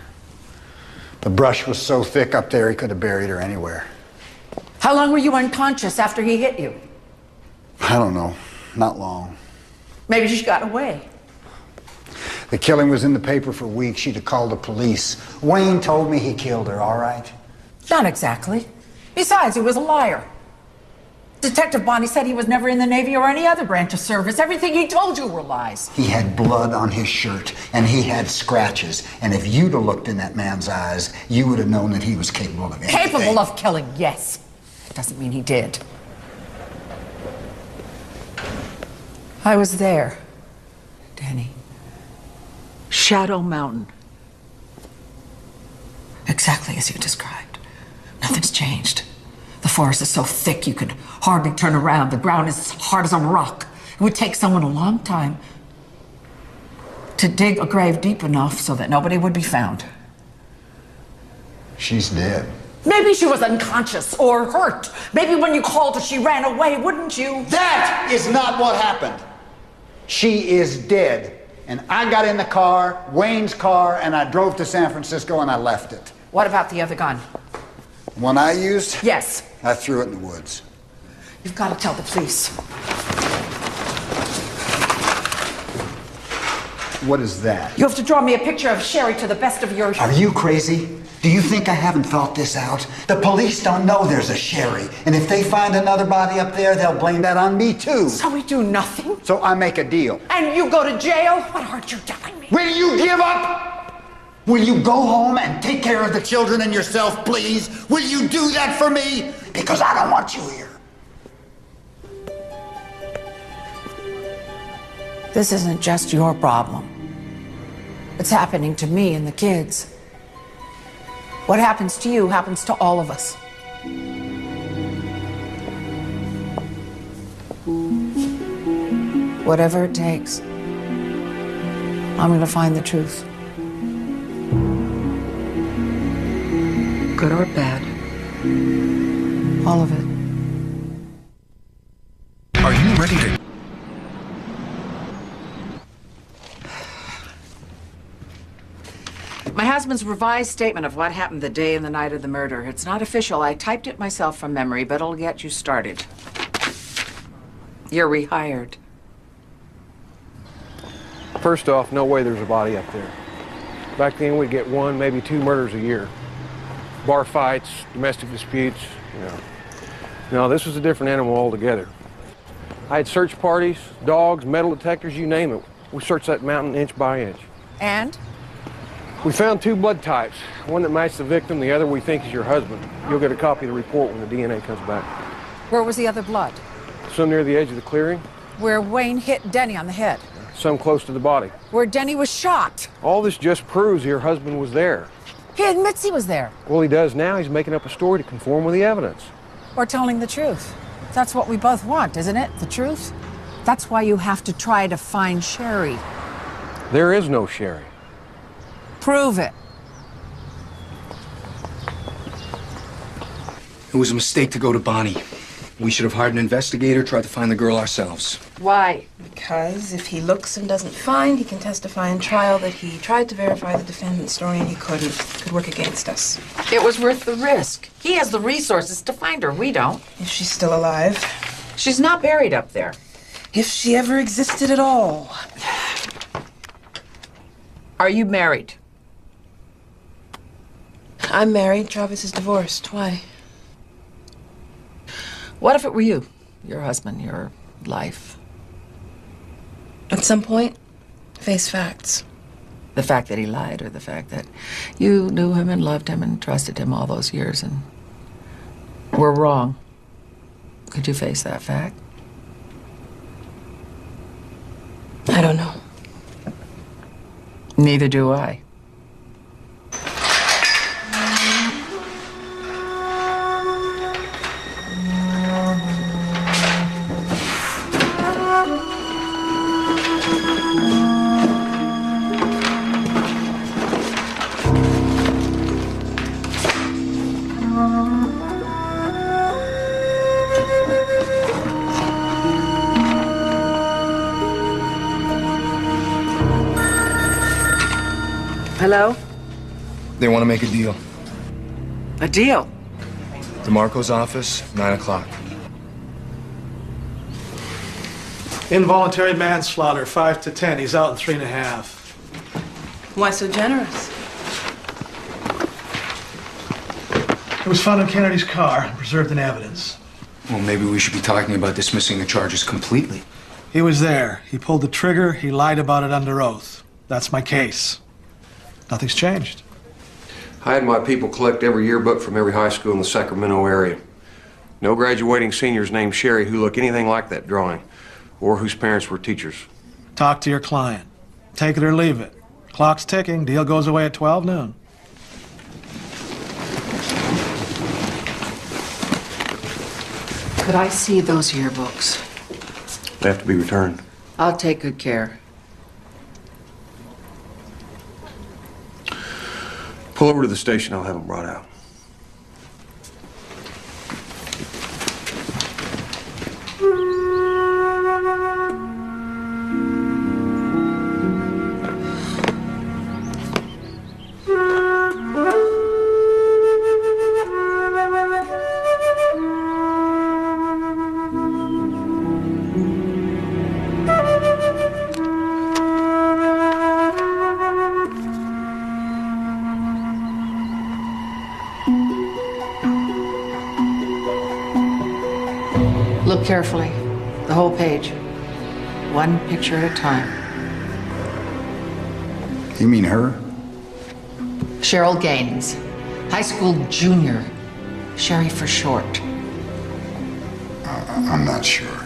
The brush was so thick up there he could have buried her anywhere. How long were you unconscious after he hit you? I don't know, not long. Maybe she got away. The killing was in the paper for weeks. She'd have called the police. Wayne told me he killed her, all right? Not exactly. Besides, he was a liar. Detective Bonnie said he was never in the Navy or any other branch of service. Everything he told you were lies. He had blood on his shirt, and he had scratches. And if you'd have looked in that man's eyes, you would have known that he was capable of anything. Capable of killing, yes. It doesn't mean he did. I was there, Danny. Shadow Mountain. Exactly as you described. Nothing's changed. The forest is so thick you could hardly turn around. The ground is as hard as a rock. It would take someone a long time to dig a grave deep enough so that nobody would be found. She's dead. Maybe she was unconscious or hurt. Maybe when you called her, she ran away, wouldn't you? That is not what happened. She is dead. And I got in the car, Wayne's car, and I drove to San Francisco and I left it. What about the other gun? The one I used? Yes. I threw it in the woods. You've got to tell the police. What is that? You have to draw me a picture of Sherry to the best of your... Are you crazy? Do you think I haven't thought this out? The police don't know there's a Sherry. And if they find another body up there, they'll blame that on me too. So we do nothing? So I make a deal. And you go to jail? What aren't you telling me? Will you give up? Will you go home and take care of the children and yourself, please? Will you do that for me? Because I don't want you here. This isn't just your problem. It's happening to me and the kids. What happens to you happens to all of us. Whatever it takes, I'm going to find the truth. Good or bad. All of it. Are you ready to... My husband's revised statement of what happened the day and the night of the murder. It's not official. I typed it myself from memory, but it'll get you started. You're rehired. First off, no way there's a body up there. Back then, we'd get 1, maybe 2 murders a year. Bar fights, domestic disputes, you know. No, this was a different animal altogether. I had search parties, dogs, metal detectors, you name it. We searched that mountain inch by inch. And? We found 2 blood types, one that matched the victim, the other we think is your husband. You'll get a copy of the report when the DNA comes back. Where was the other blood? Some near the edge of the clearing, Where Wayne hit Denny on the head. some close to the body. Where Denny was shot. All this just proves your husband was there. He admits he was there. Well, he does now. He's making up a story to conform with the evidence. Or telling the truth. That's what we both want, isn't it? The truth? That's why you have to try to find Sherry. There is no Sherry. Prove it. It was a mistake to go to Bonnie. We should have hired an investigator, tried to find the girl ourselves. Why? Because if he looks and doesn't find, he can testify in trial that he tried to verify the defendant's story and he couldn't. Could work against us. It was worth the risk. He has the resources to find her. We don't. If she's still alive. She's not buried up there. If she ever existed at all. Are you married? I'm married. Travis is divorced. Why? What if it were you? Your husband, your life. At some point, Face facts. The fact that he lied, or the fact that you knew him and loved him and trusted him all those years and were wrong. Could you face that fact? I don't know. Neither do I. Hello? They want to make a deal. A deal? DeMarco's office, 9 o'clock. Involuntary manslaughter, 5 to 10. He's out in 3.5. Why so generous? It was found in Kennedy's car and preserved in evidence. Well, maybe we should be talking about dismissing the charges completely. He was there. He pulled the trigger. He lied about it under oath. That's my case. Nothing's changed. I had my people collect every yearbook from every high school in the Sacramento area. No graduating seniors named Sherry who look anything like that drawing, or whose parents were teachers. Talk to your client. Take it or leave it. Clock's ticking. Deal goes away at 12 noon. Could I see those yearbooks? They have to be returned. I'll take good care. Pull over to the station, I'll have them brought out. Look carefully. The whole page. One picture at a time. You mean her? Cheryl Gaines. High school junior. Sherry for short. I'm not sure.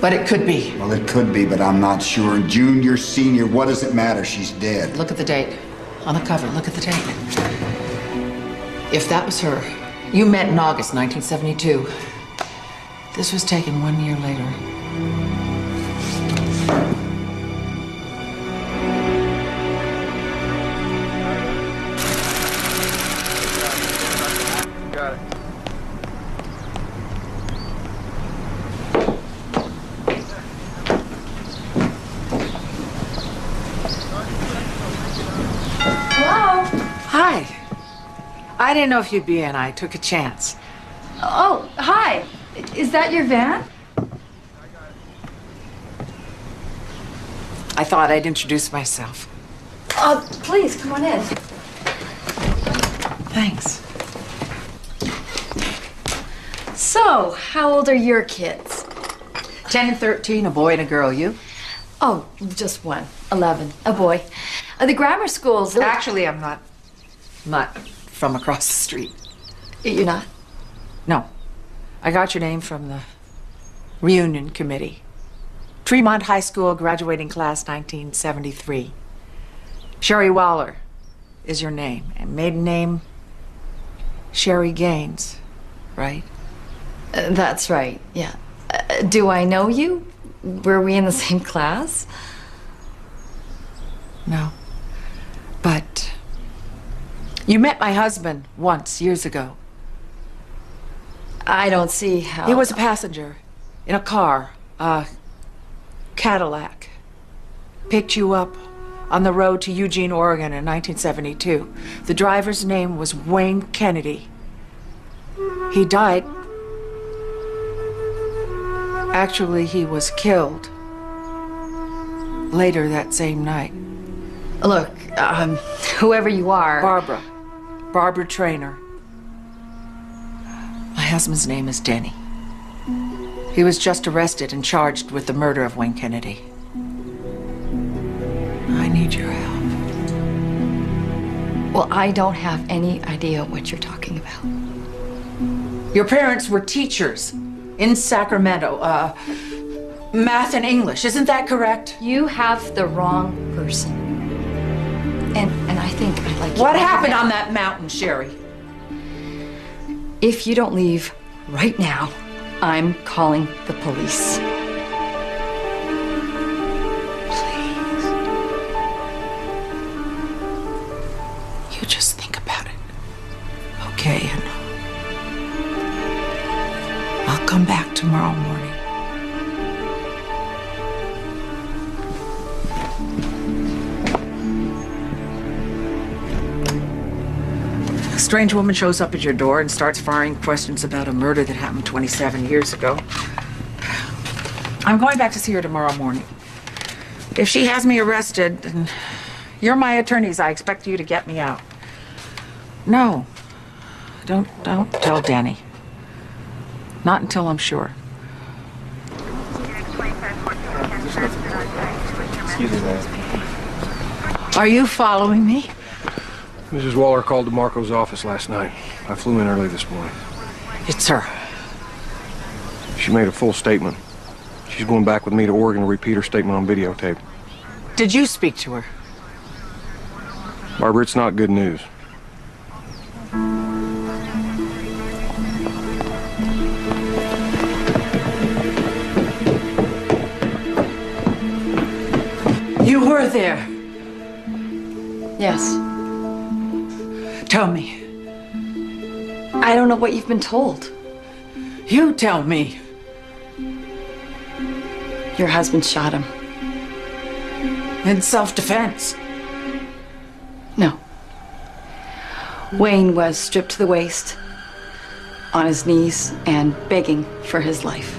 But it could be. Well, it could be, but I'm not sure. Junior, senior, what does it matter? She's dead. Look at the date. On the cover, look at the date. If that was her, you met in August 1972. This was taken 1 year later. Got it. Hello? Hi. I didn't know if you'd be in. I took a chance. Oh, hi. Is that your van? I thought I'd introduce myself. Please, come on in. Thanks. So, how old are your kids? 10 and 13, a boy and a girl. You? Oh, just one. 11. A boy. The grammar schools... Actually, I'm not from across the street. You're not? No. I got your name from the reunion committee. Tremont High School graduating class 1973. Sherry Waller is your name. And maiden name, Sherry Gaines, right? That's right, yeah. Do I know you? Were we in the same class? No. But you met my husband once, years ago. I don't see how... He was a passenger in a car, a Cadillac. Picked you up on the road to Eugene, Oregon in 1972. The driver's name was Wayne Kennedy. He died. Actually, he was killed later that same night. Look, whoever you are... Barbara Traynor. My husband's name is Denny. He was just arrested and charged with the murder of Wayne Kennedy. need your help. Well, I don't have any idea what you're talking about. Your parents were teachers in Sacramento. Math and English, isn't that correct? You have the wrong person. And I think I'd like you. What happened on that mountain, Sherry? If you don't leave right now, I'm calling the police. You just think about it. Okay, and I'll come back tomorrow morning. A strange woman shows up at your door and starts firing questions about a murder that happened 27 years ago. I'm going back to see her tomorrow morning. If she has me arrested, then you're my attorneys. I expect you to get me out. No. Don't tell Danny. Not until I'm sure. Excuse me, ma'am. Are you following me? Mrs. Waller called DeMarco's office last night. I flew in early this morning. It's her. She made a full statement. She's going back with me to Oregon to repeat her statement on videotape. Did you speak to her? Barbara, it's not good news. You were there. Yes. Tell me. I don't know what you've been told. You tell me. Your husband shot him. In self-defense. No. Wayne was stripped to the waist, on his knees, and begging for his life.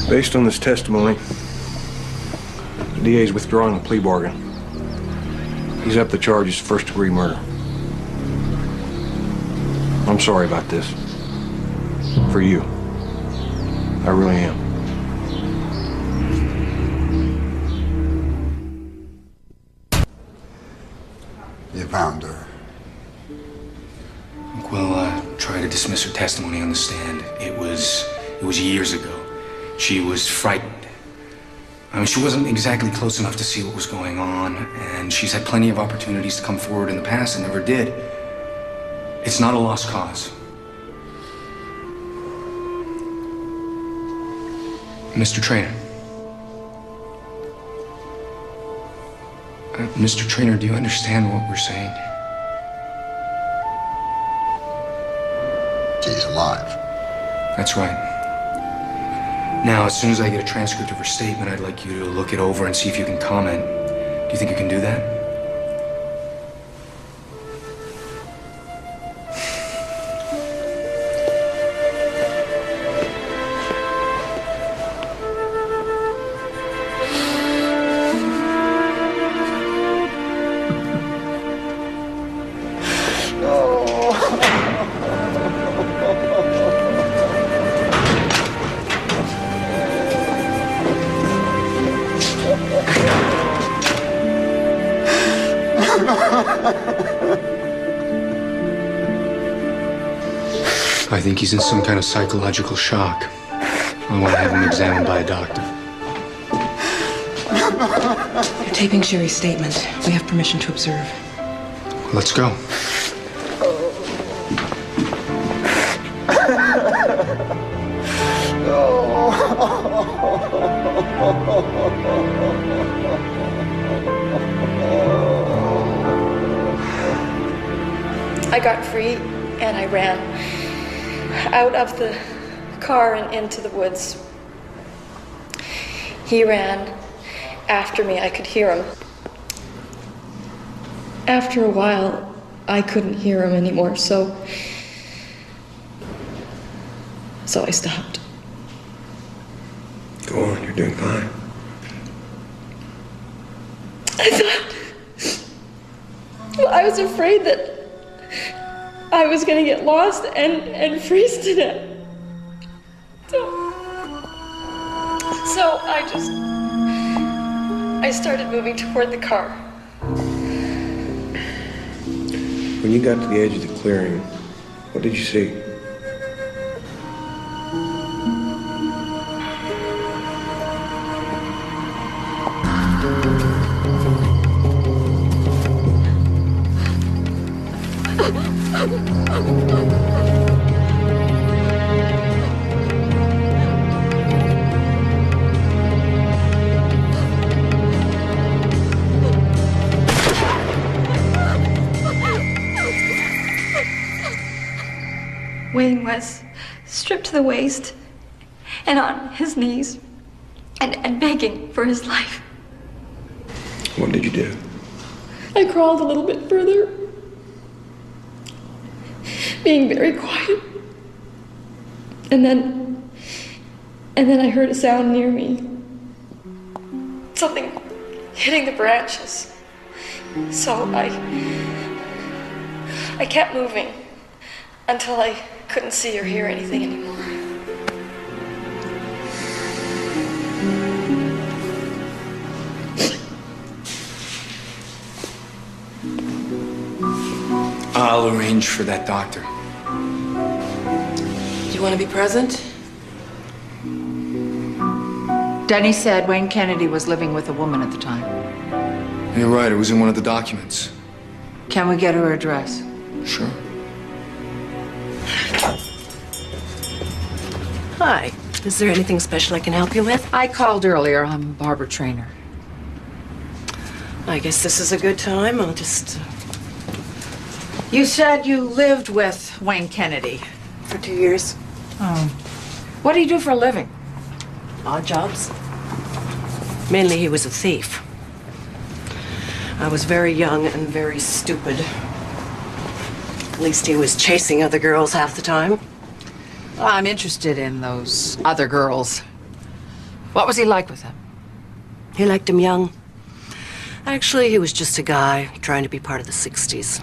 Based on this testimony, the DA's withdrawing the plea bargain. He's up the charges of first-degree murder. I'm sorry about this. For you. I really am. You found her. We'll try to dismiss her testimony on the stand. It was years ago. She was frightened. I mean, she wasn't exactly close enough to see what was going on, and she's had plenty of opportunities to come forward in the past and never did. It's not a lost cause. Mr. Traynor. Mr. Traynor, do you understand what we're saying? She's alive. That's right. Now, as soon as I get a transcript of her statement, I'd like you to look it over and see if you can comment. Do you think you can do that? I think he's in some kind of psychological shock. I want to have him examined by a doctor. You're taping Sherry's statement. We have permission to observe. Let's go. I got free and I ran out of the car and into the woods. He ran after me. I could hear him. After a while, I couldn't hear him anymore, so I stopped. Go on, you're doing fine. I thought I was afraid that I was going to get lost and freeze to death. So I started moving toward the car. When you got to the edge of the clearing, what did you see? Wayne was stripped to the waist and on his knees and begging for his life. What did you do? I crawled a little bit further, being very quiet. And then I heard a sound near me. Something hitting the branches. So I kept moving until I couldn't see or hear anything anymore. I'll arrange for that doctor. Do you want to be present? Denny said Wayne Kennedy was living with a woman at the time. You're right, it was in one of the documents. Can we get her address? Sure. Hi. Is there anything special I can help you with? I called earlier. I'm Barbara Traynor. I guess this is a good time. I'll just... You said you lived with Wayne Kennedy. For 2 years. Oh. What do you do for a living? Odd jobs. Mainly he was a thief. I was very young and very stupid. At least he was chasing other girls half the time. Well, I'm interested in those other girls. What was he like with them? He liked them young. Actually, he was just a guy trying to be part of the 60s.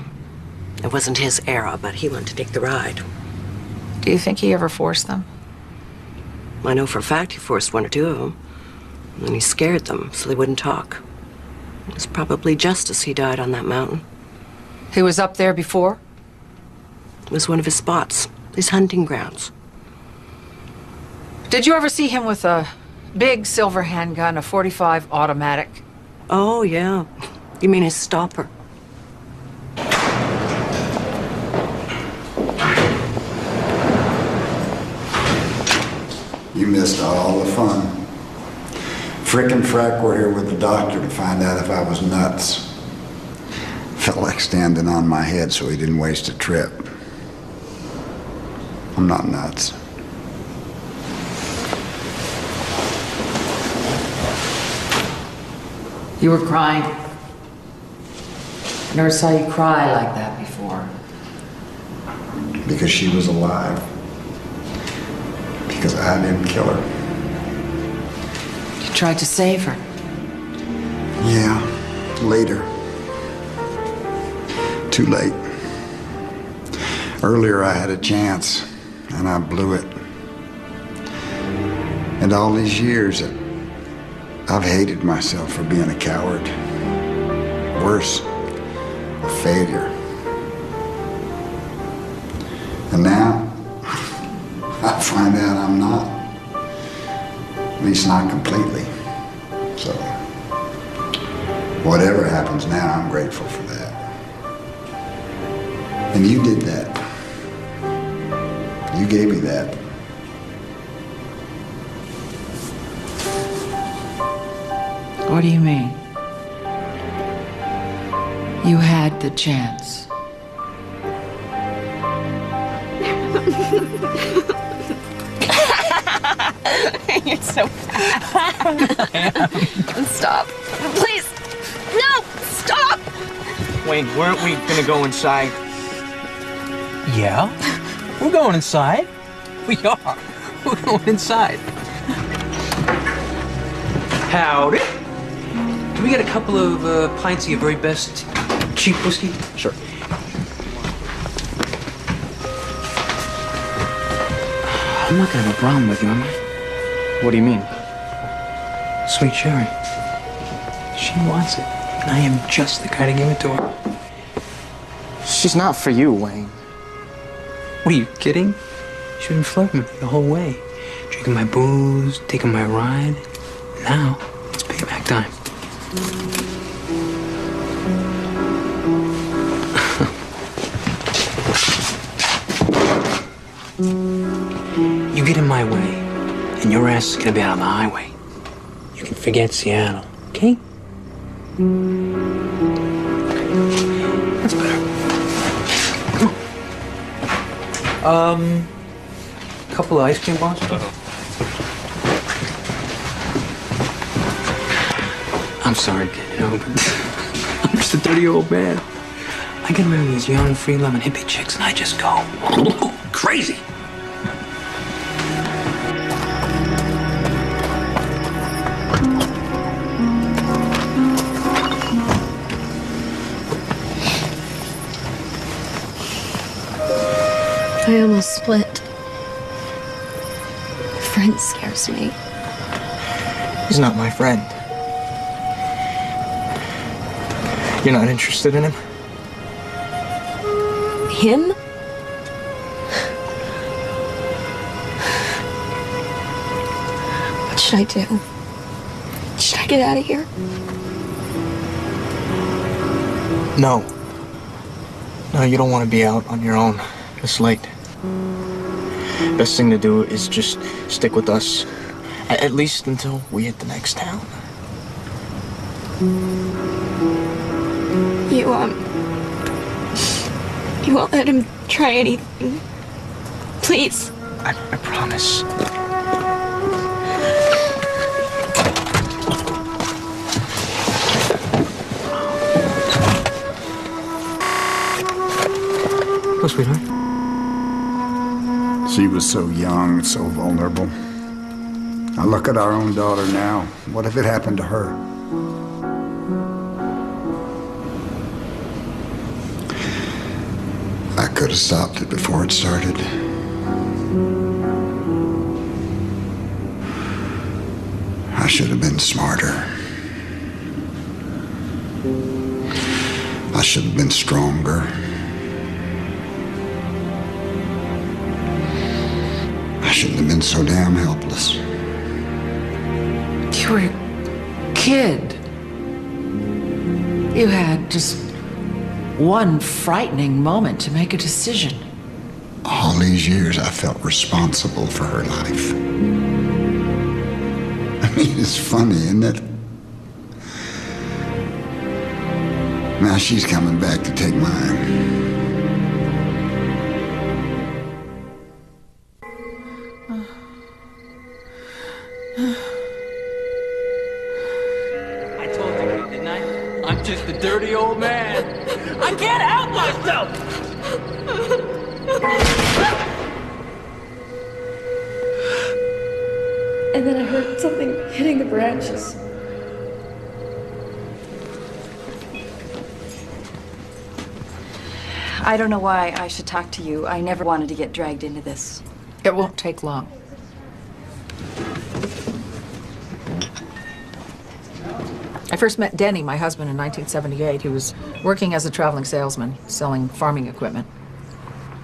It wasn't his era, but he wanted to take the ride. Do you think he ever forced them? I know for a fact he forced 1 or 2 of them. And then he scared them so they wouldn't talk. It was probably justice he died on that mountain. He was up there before? It was one of his spots, his hunting grounds. Did you ever see him with a big silver handgun, a .45 automatic? Oh, yeah. You mean his stopper? You missed all the fun. Frick and Frack were here with the doctor to find out if I was nuts. Felt like standing on my head so he didn't waste a trip. I'm not nuts. You were crying. I never saw you cry like that before. Because she was alive. Because I didn't kill her. You tried to save her. Yeah, later. Too late. Earlier I had a chance, and I blew it. And all these years, I've hated myself for being a coward. Worse, a failure. And now, I find out I'm not. At least not completely. So, whatever happens now, I'm grateful for that. And you did that. You gave me that. What do you mean? You had the chance. You're so bad. Stop. Please. No! Stop! Wayne, weren't we gonna go inside? Yeah? We're going inside. We are. We're going inside. Howdy. Can we get a couple of pints of your very best cheap whiskey? Sure. I'm not gonna have a problem with you, am I? What do you mean? Sweet Sherry. She wants it. And I am just the guy to give it to her. She's not for you, Wayne. What are you kidding? She's been flirting with me the whole way. Drinking my booze, taking my ride. Now, it's payback time. You get in my way, and your ass is gonna be out on the highway. You can forget Seattle, okay? That's better. Come on. Couple of ice cream bars. I'm sorry, kid, you know, but I'm just a dirty old man. I get around these young, free-loving hippie chicks, and I just go crazy. I almost split. A friend scares me. He's not my friend. You're not interested in him? Him? What should I do? Should I get out of here? No. No, you don't want to be out on your own this late. Best thing to do is just stick with us. At least until we hit the next town. You won't let him try anything. Please. I promise. Oh, sweetheart. She was so young, so vulnerable. I look at our own daughter now. What if it happened to her? I could have stopped it before it started. I should have been smarter. I should have been stronger. I shouldn't have been so damn helpless. You were a kid. You had just one frightening moment to make a decision. All these years I felt responsible for her life. I mean, it's funny, isn't it? Now she's coming back to take mine. I'm just a dirty old man. I can't help myself. And then I heard something hitting the branches. I don't know why I should talk to you. I never wanted to get dragged into this. It won't take long. I first met Denny, my husband, in 1978. He was working as a traveling salesman, selling farming equipment.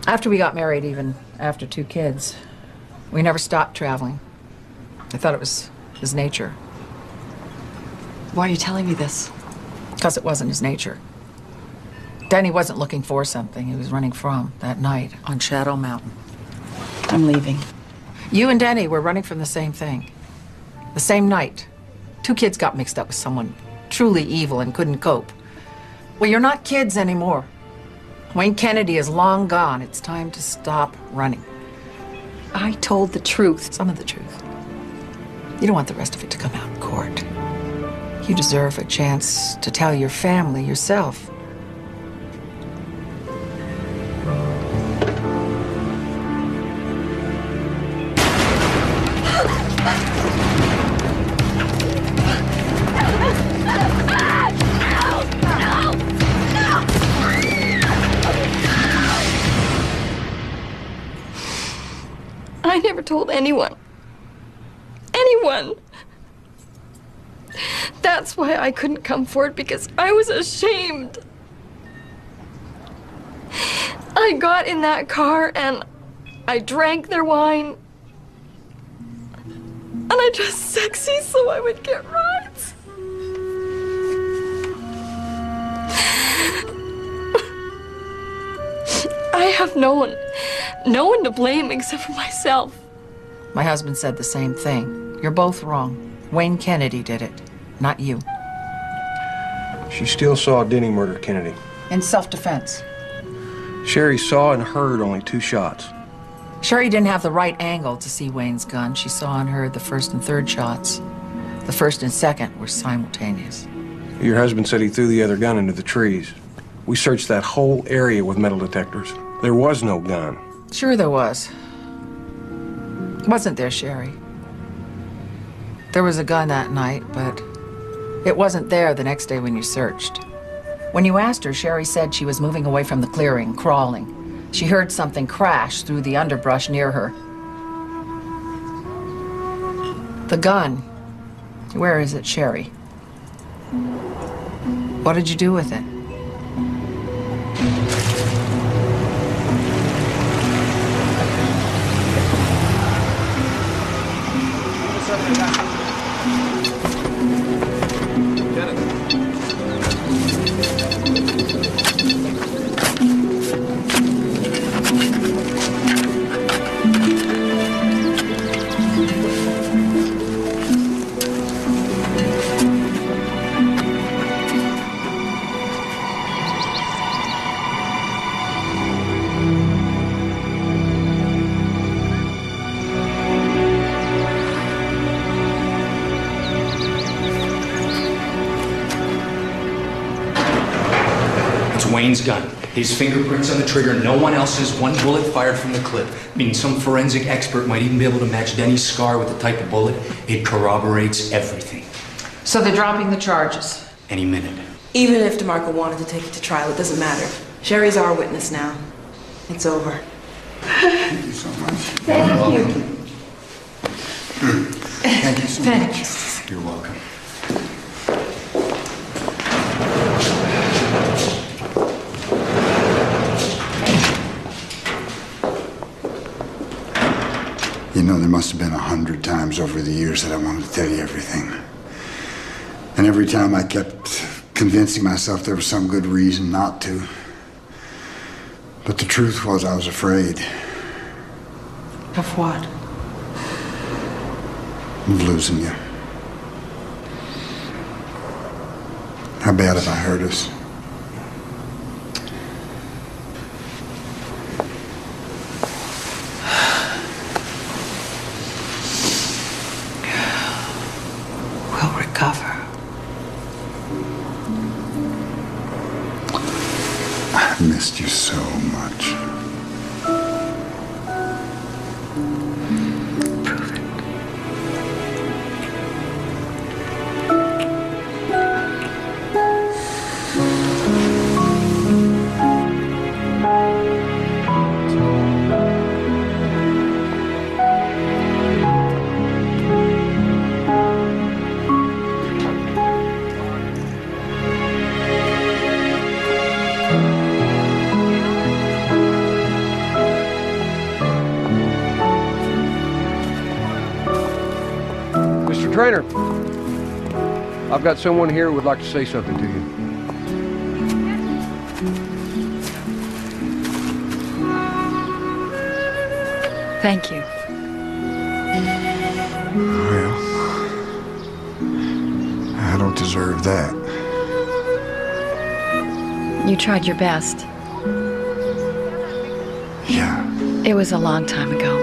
After we got married, even after 2 kids, we never stopped traveling. I thought it was his nature. Why are you telling me this? Because it wasn't his nature. Denny wasn't looking for something. He was running from that night on Shadow Mountain. I'm leaving. You and Denny were running from the same thing. The same night. 2 kids got mixed up with someone truly evil and couldn't cope. Well, you're not kids anymore. Wayne Kennedy is long gone. It's time to stop running. I told the truth. Some of the truth. You don't want the rest of it to come out in court. You deserve a chance to tell your family yourself. No! I never told anyone. Anyone! That's why I couldn't come forward, because I was ashamed. I got in that car and I drank their wine. And I dressed sexy so I would get rides. I have no one to blame except for myself. My husband said the same thing. You're both wrong. Wayne Kennedy did it, not you. She still saw Denny murder Kennedy. In self-defense. Sherry saw and heard only 2 shots. Sherry didn't have the right angle to see Wayne's gun. She saw and heard the first and third shots. The first and second were simultaneous. Your husband said he threw the other gun into the trees. We searched that whole area with metal detectors. There was no gun. Sure there was. Wasn't there, Sherry? There was a gun that night, but it wasn't there the next day when you searched. When you asked her, Sherry said she was moving away from the clearing, crawling. She heard something crash through the underbrush near her. The gun. Where is it, Sherry? What did you do with it? Wayne's gun. His fingerprints on the trigger, no one else's, 1 bullet fired from the clip. Meaning some forensic expert might even be able to match Denny's scar with the type of bullet. It corroborates everything. So they're dropping the charges? Any minute. Even if DeMarco wanted to take it to trial, it doesn't matter. Sherry's our witness now. It's over. Thank you so much. Thank you. Thank you so Thanks. much. You're welcome. You know, there must have been 100 times over the years that I wanted to tell you everything. And every time I kept convincing myself there was some good reason not to. But the truth was I was afraid. Of what? Of losing you. How bad have I hurt us? We'll recover. I missed you so much. Mr. Trainer, I've got someone here who would like to say something to you. Thank you. Well, I don't deserve that. You tried your best. Yeah. It was a long time ago.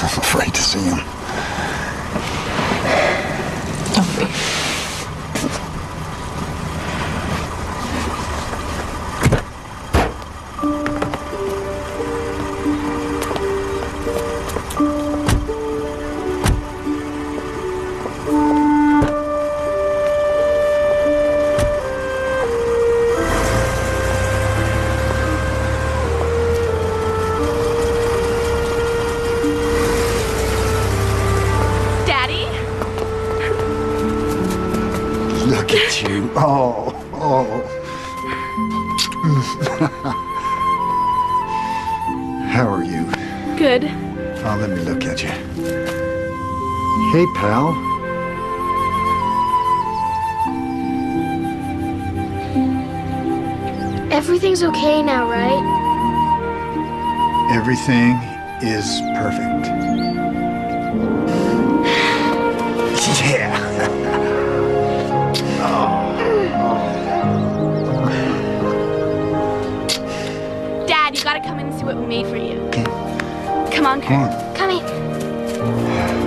I'm afraid to see him. Don't be. Look at you. Oh. How are you? Good. Oh, let me look at you. Hey, pal. Everything's okay now, right? Everything is perfect. Yeah. Dad, you gotta come in and see what we made for you. Come on, Kurt. Come here.